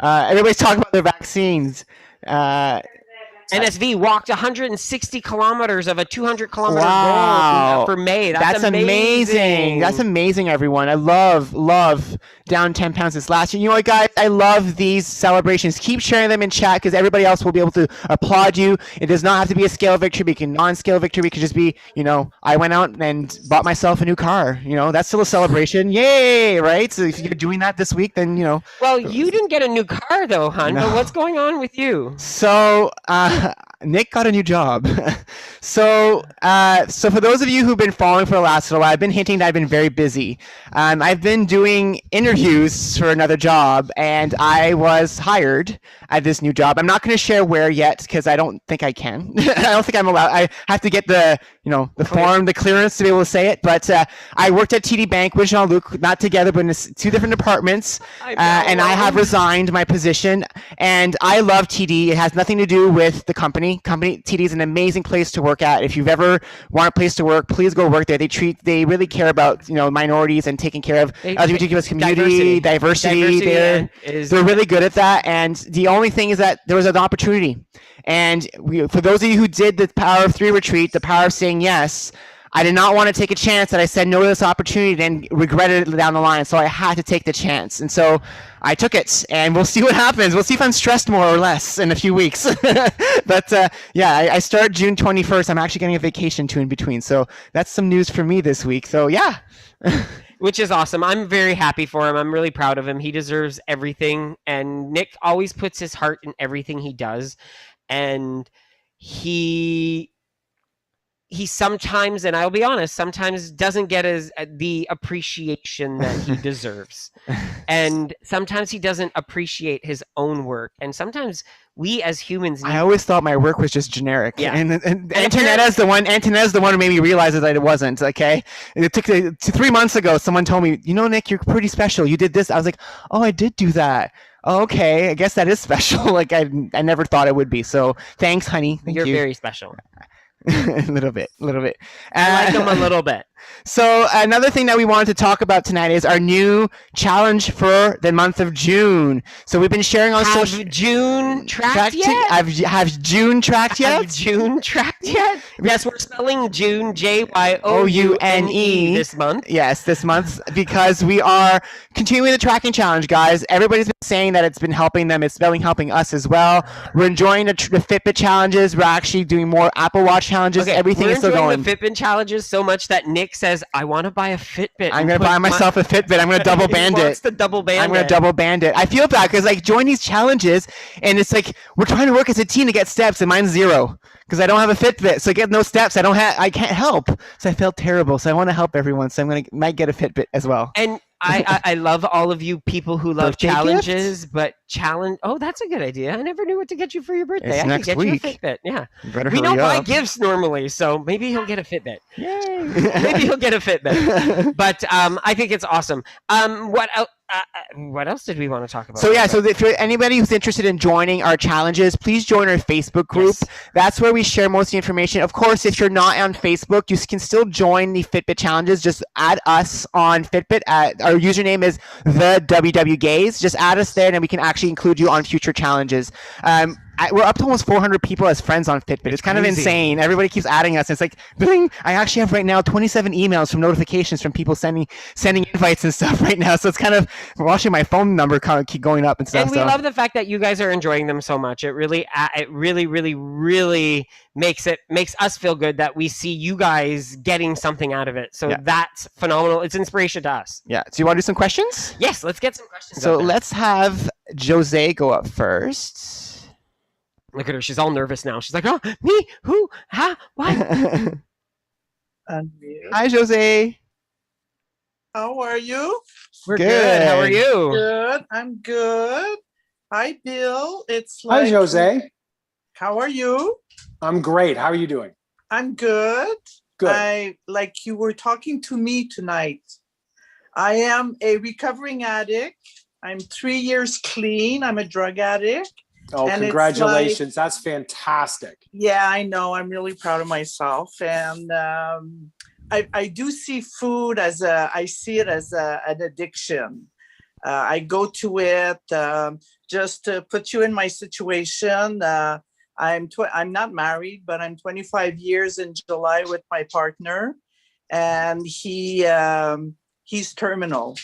Everybody's talking about their vaccines. NSV walked 160 kilometers of a 200-kilometer Wow. goal for May. That's amazing. That's amazing, everyone. I love down 10 pounds this last year. You know what, guys? I love these celebrations. Keep sharing them in chat because everybody else will be able to applaud you. It does not have to be a scale victory. It can non-scale victory. It could just be, I went out and bought myself a new car. That's still a celebration. Yay, right? So if you're doing that this week, then, Well, you didn't get a new car, though, hon. No. But what's going on with you? So, Nick got a new job. So for those of you who've been following for the last little while, I've been hinting that I've been very busy. I've been doing interviews for another job, and I was hired at this new job. I'm not going to share where yet because I don't think I can. I don't think I'm allowed. I have to get the form, the clearance to be able to say it. But I worked at TD Bank with Jean-Luc, not together, but in two different departments. And I have resigned my position. And I love TD. It has nothing to do with the company. TD is an amazing place to work at. If you've ever want a place to work, please go work there. They really care about minorities and taking care of LGBTQ community, diversity. They're really good at that. And the only thing is that there was an opportunity. And for those of you who did the Power of Three retreat, the power of saying yes, I did not want to take a chance that I said no to this opportunity and regretted it down the line. So I had to take the chance. And so I took it, and we'll see what happens. We'll see if I'm stressed more or less in a few weeks. But I start June 21st. I'm actually getting a vacation too in between. So that's some news for me this week. So yeah. Which is awesome. I'm very happy for him. I'm really proud of him. He deserves everything. And Nick always puts his heart in everything he does. And he sometimes, and I'll be honest, sometimes doesn't get the appreciation that he deserves. And sometimes he doesn't appreciate his own work. And sometimes we as humans I always thought my work was just generic. Yeah. And Antonetta's the one who made me realize that it wasn't, okay? It took 3 months ago, someone told me, Nick, you're pretty special. You did this. I was like, oh, I did do that. Oh, okay, I guess that is special. Like I never thought it would be. So thanks, honey. Thank you. You're very special. a little bit. I like them a little bit. So another thing that we wanted to talk about tonight is our new challenge for the month of June. So we've been sharing on social. Have June tracked yet? Have June tracked yet? Have June tracked yet? Yes, we're spelling June Jyoune this month. Yes, this month because we are continuing the tracking challenge, guys. Everybody's been saying that it's been helping them. It's been helping us as well. We're enjoying the Fitbit challenges. We're actually doing more Apple Watch challenges. Okay, everything is still going. The Fitbit challenges so much that Nick says, I want to buy a Fitbit. I'm going to buy myself a Fitbit. I'm going to double band it. I'm going to double band it. I feel bad because join these challenges and it's like we're trying to work as a team to get steps and mine's 0 because I don't have a Fitbit. So I get no steps. I can't help. So I felt terrible. So I want to help everyone. So might get a Fitbit as well. And I love all of you people who love birthday challenges, but Oh, that's a good idea. I never knew what to get you for your birthday. It's I next could get week. you a Fitbit. Yeah. We don't buy gifts normally, so maybe he'll get a Fitbit. Yay. Maybe he'll get a Fitbit. But I think it's awesome. What else did we want to talk about? So if you're anybody who's interested in joining our challenges, please join our Facebook group. Yes. That's where we share most of the information. Of course, if you're not on Facebook, you can still join the Fitbit challenges. Just add us on Fitbit. Our username is the WWGays. Just add us there, and then we can actually include you on future challenges. We're up to almost 400 people as friends on Fitbit. It's kind of insane. Everybody keeps adding us. It's like, bling. I actually have right now 27 emails from notifications from people sending invites and stuff right now. So it's kind of watching my phone number kind of keep going up and stuff. And we love the fact that you guys are enjoying them so much. It really, really makes us feel good that we see you guys getting something out of it. So that's phenomenal. It's inspiration to us. Yeah. So you want to do some questions? Yes, let's get some questions. So let's have Jose go up first. Look at her. She's all nervous now. She's like, oh, me? Who? Huh? What? Hi, Jose. How are you? We're good. How are you? Good. I'm good. Hi, Bill. Hi, Jose. How are you? I'm great. How are you doing? I'm good. Good. You were talking to me tonight. I am a recovering addict. I'm 3 years clean. I'm a drug addict. Oh, and congratulations. That's fantastic. Yeah, I know. I'm really proud of myself. And I do see food I see it as an addiction. I go to it just to put you in my situation. I'm not married, but I'm 25 years in July with my partner, and he's terminal.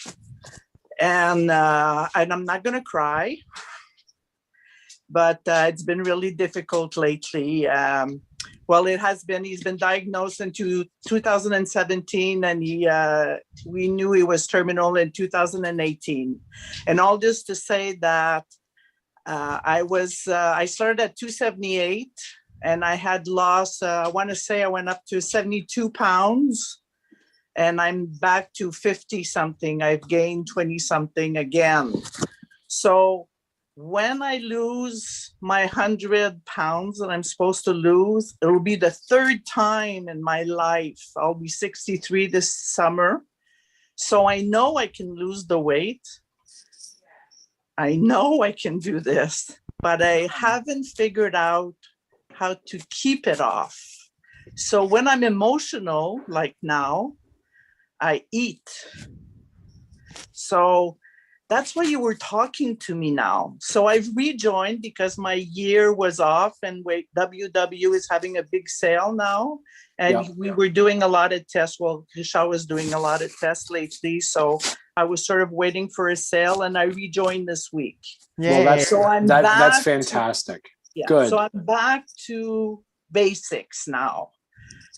And I'm not going to cry, but it's been really difficult lately. Well, it has been. He's been diagnosed in 2017, and we knew he was terminal in 2018. And all this to say that I started at 278, and I had lost. I want to say I went up to 72 pounds, and I'm back to 50 something. I've gained 20 something again. So when I lose my 100 pounds that I'm supposed to lose, it'll be the third time in my life. I'll be 63 this summer. So I know I can lose the weight. I know I can do this, but I haven't figured out how to keep it off. So when I'm emotional, like now, I eat. So that's why you were talking to me now. So I've rejoined because my year was off, and WW is having a big sale now. And we were doing a lot of tests. Well, Richard was doing a lot of tests lately. So I was sort of waiting for a sale, and I rejoined this week. Yeah. Well, that's fantastic. Good. So I'm back to basics now.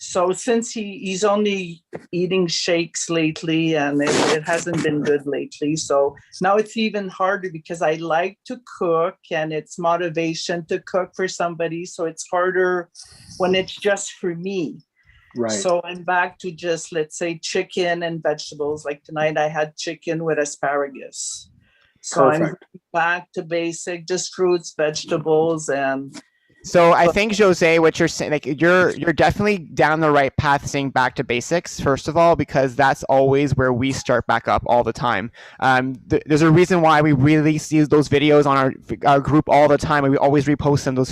So since he's only eating shakes lately, and it hasn't been good lately. So now it's even harder because I like to cook, and it's motivation to cook for somebody. So it's harder when it's just for me. Right. So I'm back to just, let's say, chicken and vegetables. Like tonight I had chicken with asparagus. So Perfect. I'm back to basic, just fruits, vegetables, and So I think, Jose, what you're saying, like you're definitely down the right path, saying back to basics, first of all, because that's always where we start back up all the time. There's a reason why we release those videos on our group all the time, and we always repost them, those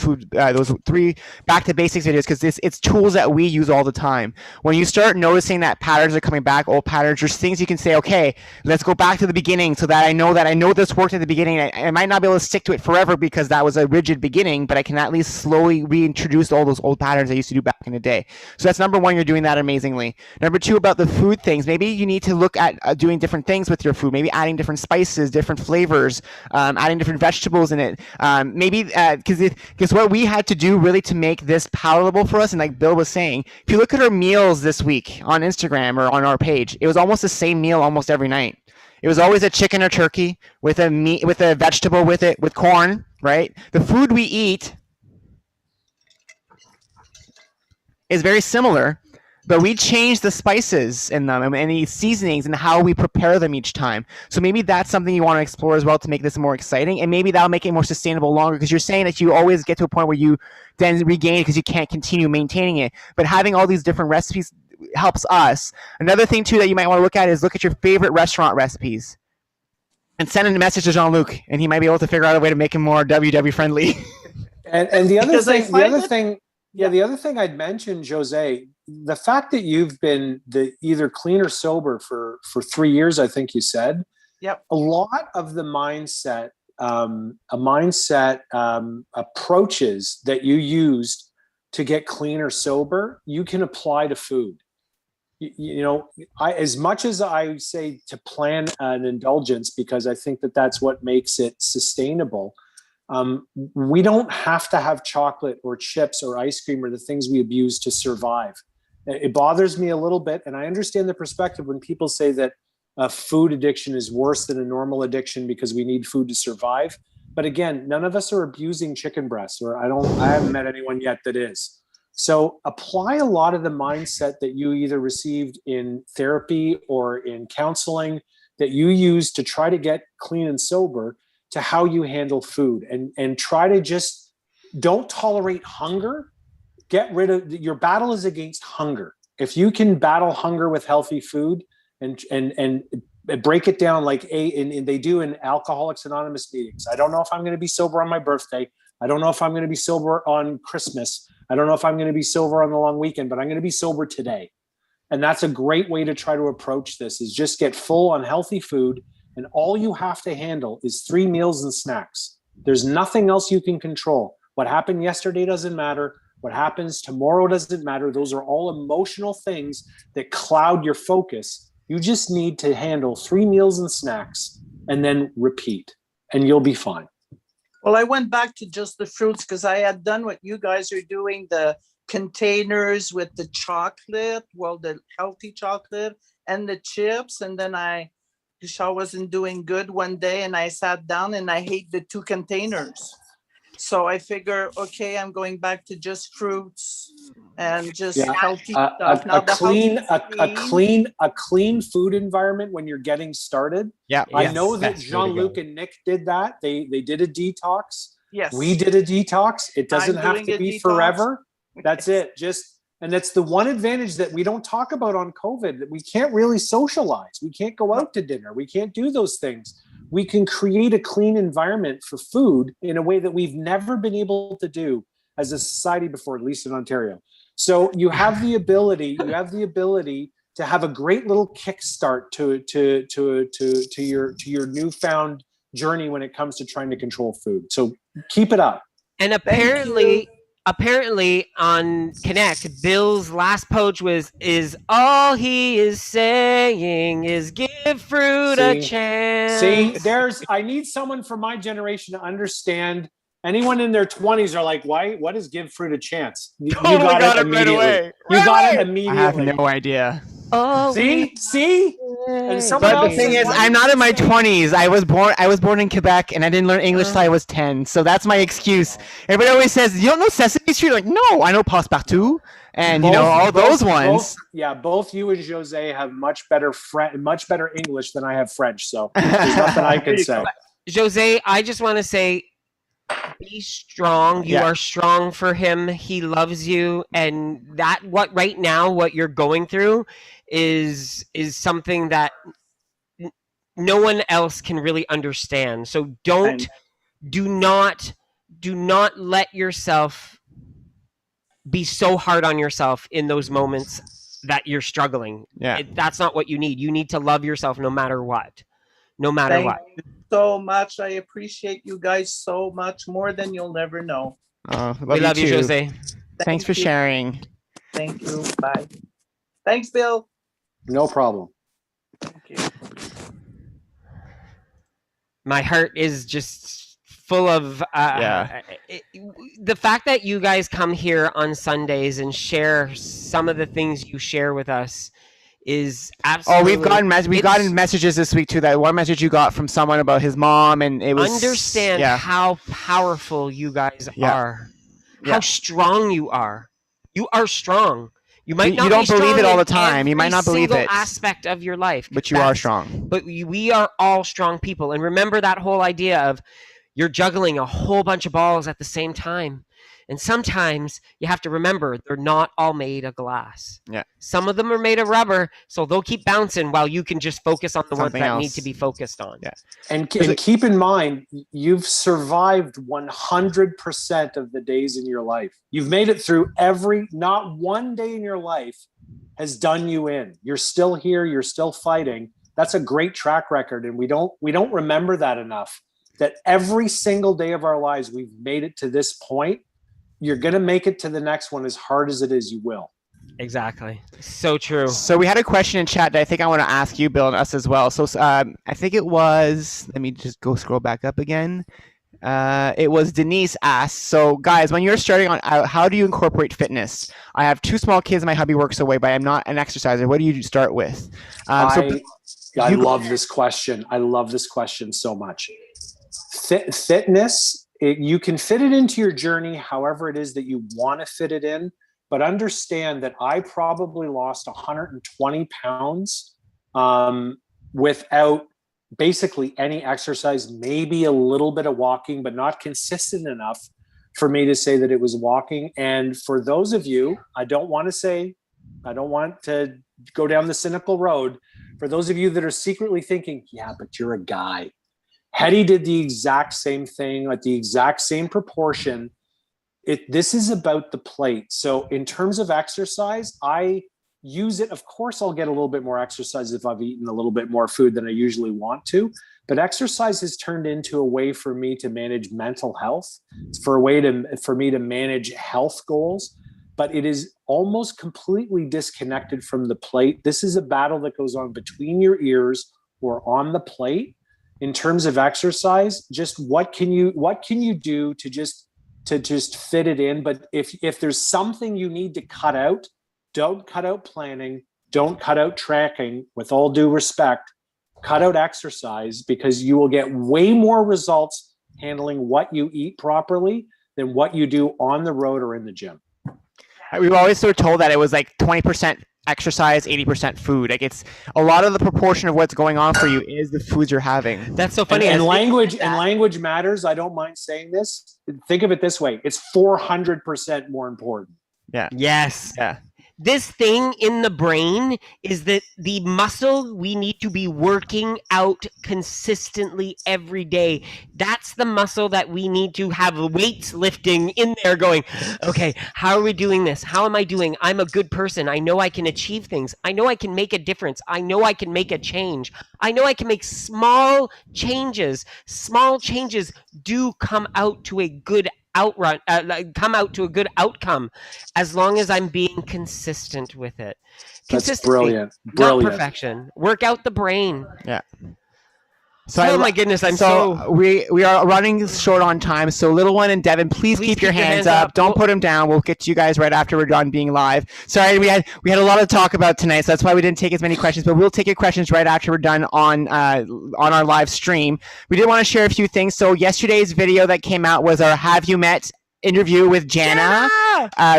3 back to basics videos, because it's tools that we use all the time. When you start noticing that patterns are coming back, old patterns, there's things you can say, okay, let's go back to the beginning, so that I know this worked at the beginning. I might not be able to stick to it forever because that was a rigid beginning, but I can at least slowly reintroduce all those old patterns I used to do back in the day. So that's number one, you're doing that amazingly. Number two, about the food things, maybe you need to look at doing different things with your food, maybe adding different spices, different flavors, adding different vegetables in it. Maybe because what we had to do really to make this palatable for us, and like Bill was saying, if you look at our meals this week on Instagram or on our page, it was almost the same meal almost every night. It was always a chicken or turkey with a vegetable with it, with corn, right? The food we eat is very similar, but we change the spices in them and the seasonings and how we prepare them each time. So maybe that's something you want to explore as well to make this more exciting, and maybe that'll make it more sustainable longer, because you're saying that you always get to a point where you then regain it because you can't continue maintaining it. But having all these different recipes helps us. Another thing too that you might want to look at is look at your favorite restaurant recipes and send a message to Jean-Luc, and he might be able to figure out a way to make him more WW friendly. And the other thing I'd mention, Jose, the fact that you've been either clean or sober for 3 years, I think you said. Yep. A lot of the mindset approaches that you used to get clean or sober, you can apply to food. As much as I say to plan an indulgence, because I think that that's what makes it sustainable. We don't have to have chocolate or chips or ice cream or the things we abuse to survive. It bothers me a little bit, and I understand the perspective when people say that a food addiction is worse than a normal addiction because we need food to survive. But again, none of us are abusing chicken breasts, or I haven't met anyone yet that is. So apply a lot of the mindset that you either received in therapy or in counseling that you use to try to get clean and sober to how you handle food, and try to just don't tolerate hunger. Get rid of your battle is against hunger. If you can battle hunger with healthy food and break it down like they do in Alcoholics Anonymous meetings. I don't know if I'm going to be sober on my birthday. I don't know if I'm going to be sober on Christmas. I don't know if I'm going to be sober on the long weekend, but I'm going to be sober today. And that's a great way to try to approach this, is just get full on healthy food And all you have to handle is 3 meals and snacks. There's nothing else you can control. What happened yesterday doesn't matter. What happens tomorrow doesn't matter. Those are all emotional things that cloud your focus. You just need to handle 3 meals and snacks and then repeat, and you'll be fine. Well, I went back to just the fruits because I had done what you guys are doing, the containers with the chocolate, well, the healthy chocolate and the chips. And then I wasn't doing good one day and I sat down and I hate the 2 containers. So I figure, okay, I'm going back to just fruits and just healthy stuff. Now a clean food environment when you're getting started. Yeah, I know that Jean-Luc and Nick did that. They did a detox. Yes, we did a detox. It doesn't have to be forever. That's it. And that's the one advantage that we don't talk about on COVID, that we can't really socialize. We can't go out to dinner. We can't do those things. We can create a clean environment for food in a way that we've never been able to do as a society before, at least in Ontario. So you have the ability to have a great little kickstart to your newfound journey when it comes to trying to control food. So keep it up. And apparently on Connect, Bill's last post is all he is saying is give fruit a chance. I need someone from my generation to understand. Anyone in their 20s are like, what is give fruit a chance? You got it immediately. Right away. You got it immediately. I have no idea. Oh, see? And But the thing is, I'm not in my 20s. I was born in Quebec, and I didn't learn English till I was 10. So that's my excuse. Everybody always says, "You don't know Sesame Street?" Like, no, I know Passepartout, and all those ones. Both you and Jose have much better English than I have French. So there's nothing I can say. Jose, I just want to say, be strong. You are strong for him. He loves you, and what you're going through is something that no one else can really understand. So do not let yourself be so hard on yourself in those moments that you're struggling. That's not what you need. You need to love yourself no matter what. Thank you so much. I appreciate you guys so much, more than you'll never know. We love you, Jose. Thanks for sharing. Thank you. Bye. Thanks, Bill. No problem. Thank you. My heart is just full of the fact that you guys come here on Sundays and share some of the things you share with us is absolutely. Oh, we've gotten messages this week too. That one message you got from someone about his mom, and it was understand how powerful you guys are, how strong you are. You are strong. You might not. You don't be believe it all the time. Every you might not believe it. Aspect of your life, but you are strong. But we are all strong people, and remember that whole idea of you're juggling a whole bunch of balls at the same time. And sometimes you have to remember they're not all made of glass. Yeah. Some of them are made of rubber, so they'll keep bouncing while you can just focus on the ones that need to be focused on. Yeah. And keep in mind, you've survived 100% of the days in your life. You've made it through not one day in your life has done you in. You're still here. You're still fighting. That's a great track record. And we don't remember that enough, that every single day of our lives, we've made it to this point. You're going to make it to the next one as hard as it is, you will. Exactly. So true. So we had a question in chat that I think I want to ask you, Bill, and us as well. So I think it was, let me just go scroll back up again. It was Denise asked, so guys, when you're starting on, how do you incorporate fitness? I have 2 small kids, my hubby works away, but I'm not an exerciser. What do you start with? I love this question. I love this question so much. Fitness, you can fit it into your journey however it is that you want to fit it in, but understand that I probably lost 120 pounds without basically any exercise, maybe a little bit of walking, but not consistent enough for me to say that it was walking. And for those of you, I don't want to go down the cynical road. For those of you that are secretly thinking, yeah, but you're a guy. Hetty did the exact same thing at the exact same proportion. This is about the plate. So in terms of exercise, use it. Of course, I'll get a little bit more exercise if I've eaten a little bit more food than I usually want to. But exercise has turned into a way for me to manage mental health. It's for me to manage health goals. But it is almost completely disconnected from the plate. This is a battle that goes on between your ears or on the plate. In terms of exercise, just what can you do to just fit it in? But if there's something you need to cut out, don't cut out planning, don't cut out tracking. With all due respect, cut out exercise, because you will get way more results handling what you eat properly than what you do on the road or in the gym. We've always sort of told that it was like 20% exercise, 80% food. Like, it's a lot of the proportion of what's going on for you is the foods you're having. That's so funny. And language matters. I don't mind saying this. Think of it this way. It's 400% more important. Yeah. Yes. Yeah. This thing in the brain is that the muscle we need to be working out consistently every day. That's the muscle that we need to have weights lifting in there going, okay, how are we doing this? How am I doing? I'm a good person. I know I can achieve things. I know I can make a difference. I know I can make a change. I know I can make small changes. Small changes do come out to a good outcome as long as I'm being consistent with it. That's brilliant. Not perfection. Work out the brain. Yeah. So, my goodness, we are running short on time. So, little one and Devin, please keep your hands up. Don't put them down. We'll get to you guys right after we're done being live. Sorry, we had a lot to talk about tonight, so that's why we didn't take as many questions. But we'll take your questions right after we're done on our live stream. We did want to share a few things. So, yesterday's video that came out was our Have You Met interview with Jana,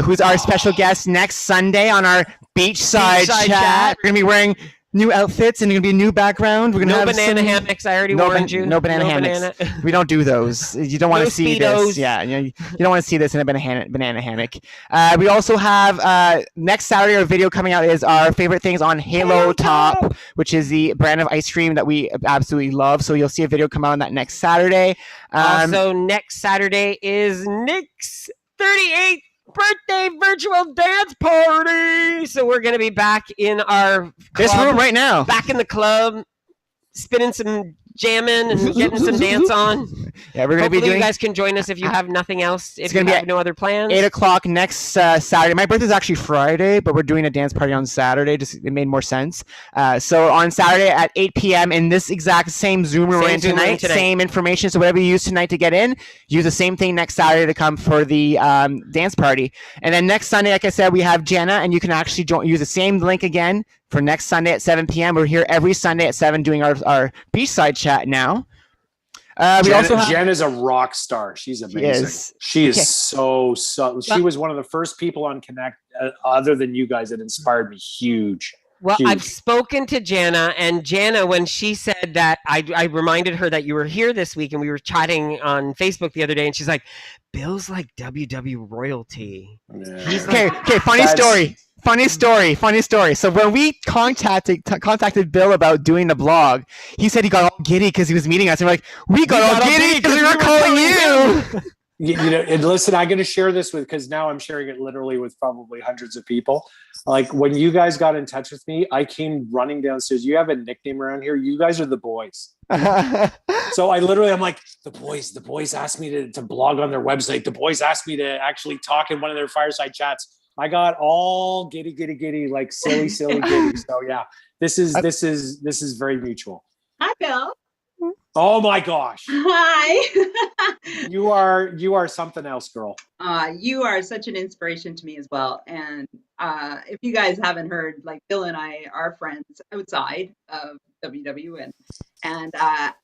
who's our special guest next Sunday on our beachside chat. We're gonna be wearing new outfits and it's gonna be a new background. We're gonna have banana hammocks. I already warned you. No banana hammocks. We don't do those. You don't want to see Speedos. this. Yeah, you don't want to see this in a banana hammock. We also have next Saturday our video coming out is our favorite things on Halo Top, which is the brand of ice cream that we absolutely love. So you'll see a video come out on that next Saturday. Also, next Saturday is Nick's 38th birthday virtual dance party. So we're going to be back in our this room right now. Back in the club, spinning some jamming and getting some dance on. Yeah, we're going to be doing. You guys can join us if you have nothing else. If you have no other plans. 8:00 next Saturday. My birthday is actually Friday, but we're doing a dance party on Saturday. It made more sense. So on Saturday at 8 p.m. in this exact same Zoom room we're in tonight, same information. So whatever you use tonight to get in, use the same thing next Saturday to come for the dance party. And then next Sunday, like I said, we have Jenna, and you can actually use the same link again for next Sunday at 7 p.m. We're here every Sunday at 7 doing our beachside chat now. Jen is a rock star. She's amazing. She is so. She was one of the first people on Connect, other than you guys, that inspired me. Huge. Well, I've spoken to Jana, and Jana, when she said that, I reminded her that you were here this week, and we were chatting on Facebook the other day, and she's like, Bill's like WW royalty. Yeah. Okay, Funny story. So when we contacted Bill about doing the blog, he said he got all giddy because he was meeting us. And we're like, we got all giddy because we were calling you. And listen, I'm going to share this because now I'm sharing it literally with probably hundreds of people. Like, when you guys got in touch with me, I came running downstairs. You have a nickname around here. You guys are the boys. So I'm like, the boys asked me to blog on their website. The boys asked me to actually talk in one of their fireside chats. I got all giddy, like silly giddy. So yeah, this is very mutual. Hi, Bill. Oh my gosh. Hi. You are something else, girl. You are such an inspiration to me as well. And if you guys haven't heard, like, Bill and I are friends outside of WW, and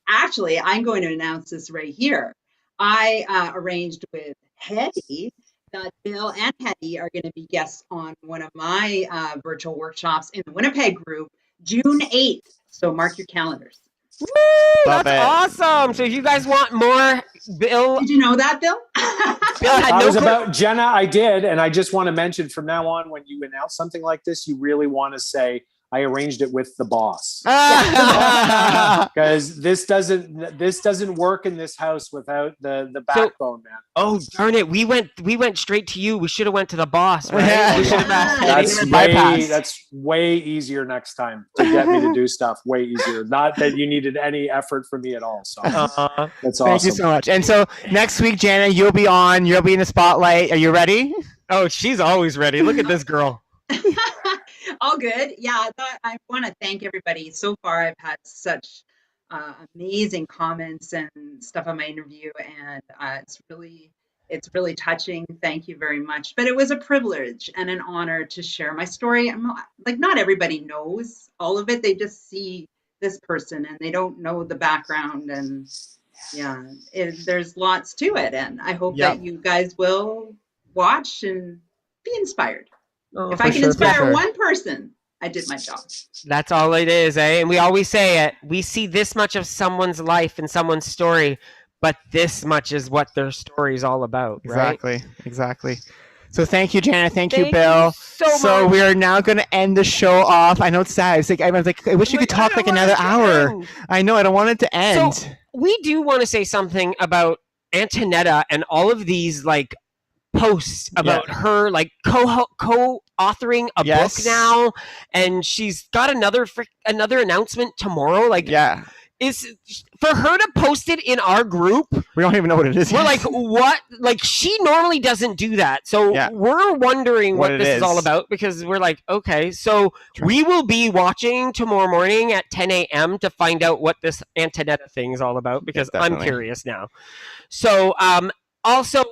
actually, I'm going to announce this right here. I arranged with Hetty that Bill and Hetty are going to be guests on one of my virtual workshops in the Winnipeg group, June 8th. So mark your calendars. Woo, that's awesome. So if you guys want more, Bill. Did you know that, Bill? Bill had about Jenna. I did. And I just want to mention from now on, when you announce something like this, you really want to say, I arranged it with the boss. Ah! Because this doesn't work in this house without the backbone, man. Oh darn it! We went straight to you. We should have went to the boss, right? Yeah. We should have asked. That's Eddie. that's way easier next time to get me to do stuff. Way easier. Not that you needed any effort from me at all. So that's awesome. Thank you so much. And so next week, Jana, you'll be in the spotlight. Are you ready? Oh, she's always ready. Look at this girl. All good. Yeah, I want to thank everybody. So far, I've had such amazing comments and stuff on my interview, and it's really touching. Thank you very much. But it was a privilege and an honor to share my story. Not everybody knows all of it. They just see this person and they don't know the background. And yeah, there's lots to it. And I hope that you guys will watch and be inspired. Oh, if I can inspire one person, I did my job. That's all it is, eh? And we always say it. We see this much of someone's life and someone's story, but this much is what their story is all about, right? Exactly. So thank you, Jana. Thank you, Bill. So much. We are now going to end the show off. I know it's sad. It's like I wish you could talk like another hour. I know. I don't want it to end. So we do want to say something about Antonetta and all of these like posts about her like co-authoring a book now, and she's got another announcement tomorrow. Like, is for her to post it in our group. We don't even know what it is. We're like, what? Like, she normally doesn't do that. So we're wondering what this is all about, because we're like, okay, so we will be watching tomorrow morning at 10 a.m. to find out what this Antonetta thing is all about, because I'm curious now. So also,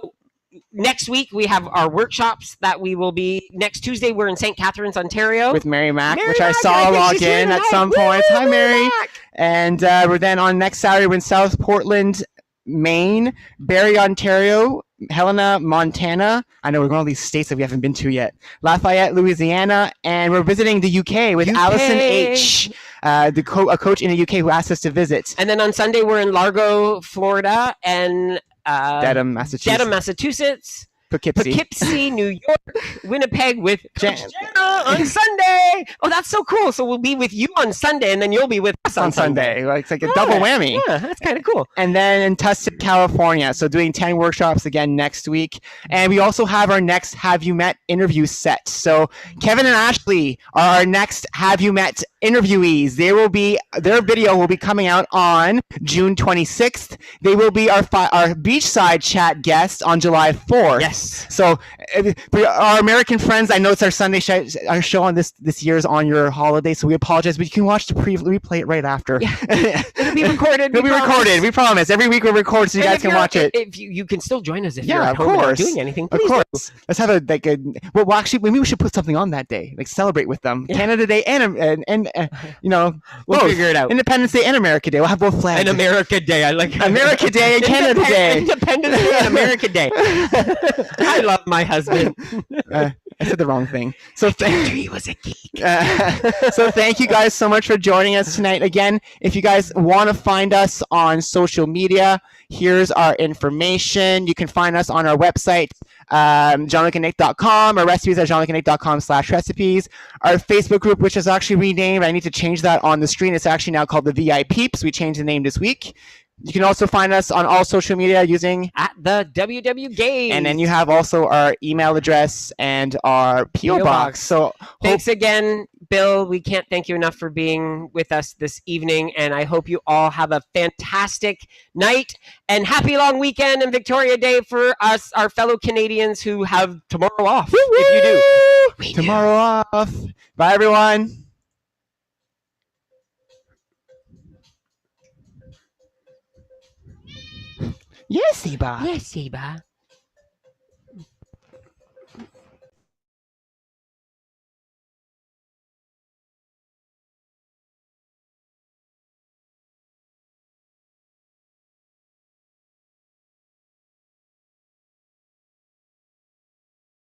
next week we have our workshops that we will be next Tuesday. We're in St. Catharines, Ontario, with Mary Mack, which I saw log in at some point. Hi, Mary. And we're then on next Saturday. We're in South Portland, Maine, Barrie, Ontario, Helena, Montana. I know we're going to all these states that we haven't been to yet. Lafayette, Louisiana, and we're visiting the UK with Alison H, a coach in the UK who asked us to visit. And then on Sunday we're in Largo, Florida, and Dedham, Massachusetts. Poughkeepsie, New York, Winnipeg with Jana on Sunday. Oh, that's so cool. So we'll be with you on Sunday, and then you'll be with us on Sunday. It's like a double whammy. Yeah, that's kind of cool. And then in Tustin, California. So doing 10 workshops again next week. And we also have our next Have You Met interview set. So Kevin and Ashley are our next Have You Met interviewees. Their video will be coming out on June 26th. They will be our beachside chat guests on July 4th. Yes. So for our American friends, I know it's our Sunday our show on this year's on your holiday, so we apologize, but you can watch the replay it right after. Yeah. It'll be recorded. It'll be recorded. We promise. Every week we'll record so you guys can watch it. If you can still join us if you're at home not doing anything. Please of course. Let's have well, actually, maybe we should put something on that day, like celebrate with them. Yeah. Canada Day and we'll figure it out. Independence Day and America Day. We'll have both flags. And America Day. I like America Day and Canada Day. Independence Day and America Day. I love my husband. I said the wrong thing. So he was a geek. So thank you guys so much for joining us tonight. Again, if you guys want to find us on social media, here's our information. You can find us on our website, jeanlucandnick.com. Our recipes at jeanlucandnick.com/recipes. Our Facebook group, which is actually renamed. I need to change that on the screen. It's actually now called the VIPeeps. We changed the name this week. You can also find us on all social media using @the WW Games. And then you have also our email address and our PO box. So thanks again, Bill. We can't thank you enough for being with us this evening, and I hope you all have a fantastic night and happy long weekend and Victoria Day for us, our fellow Canadians who have tomorrow off. Woo-woo! If you do. We tomorrow off. Bye, everyone. Yes, Eba. Yes, Eba.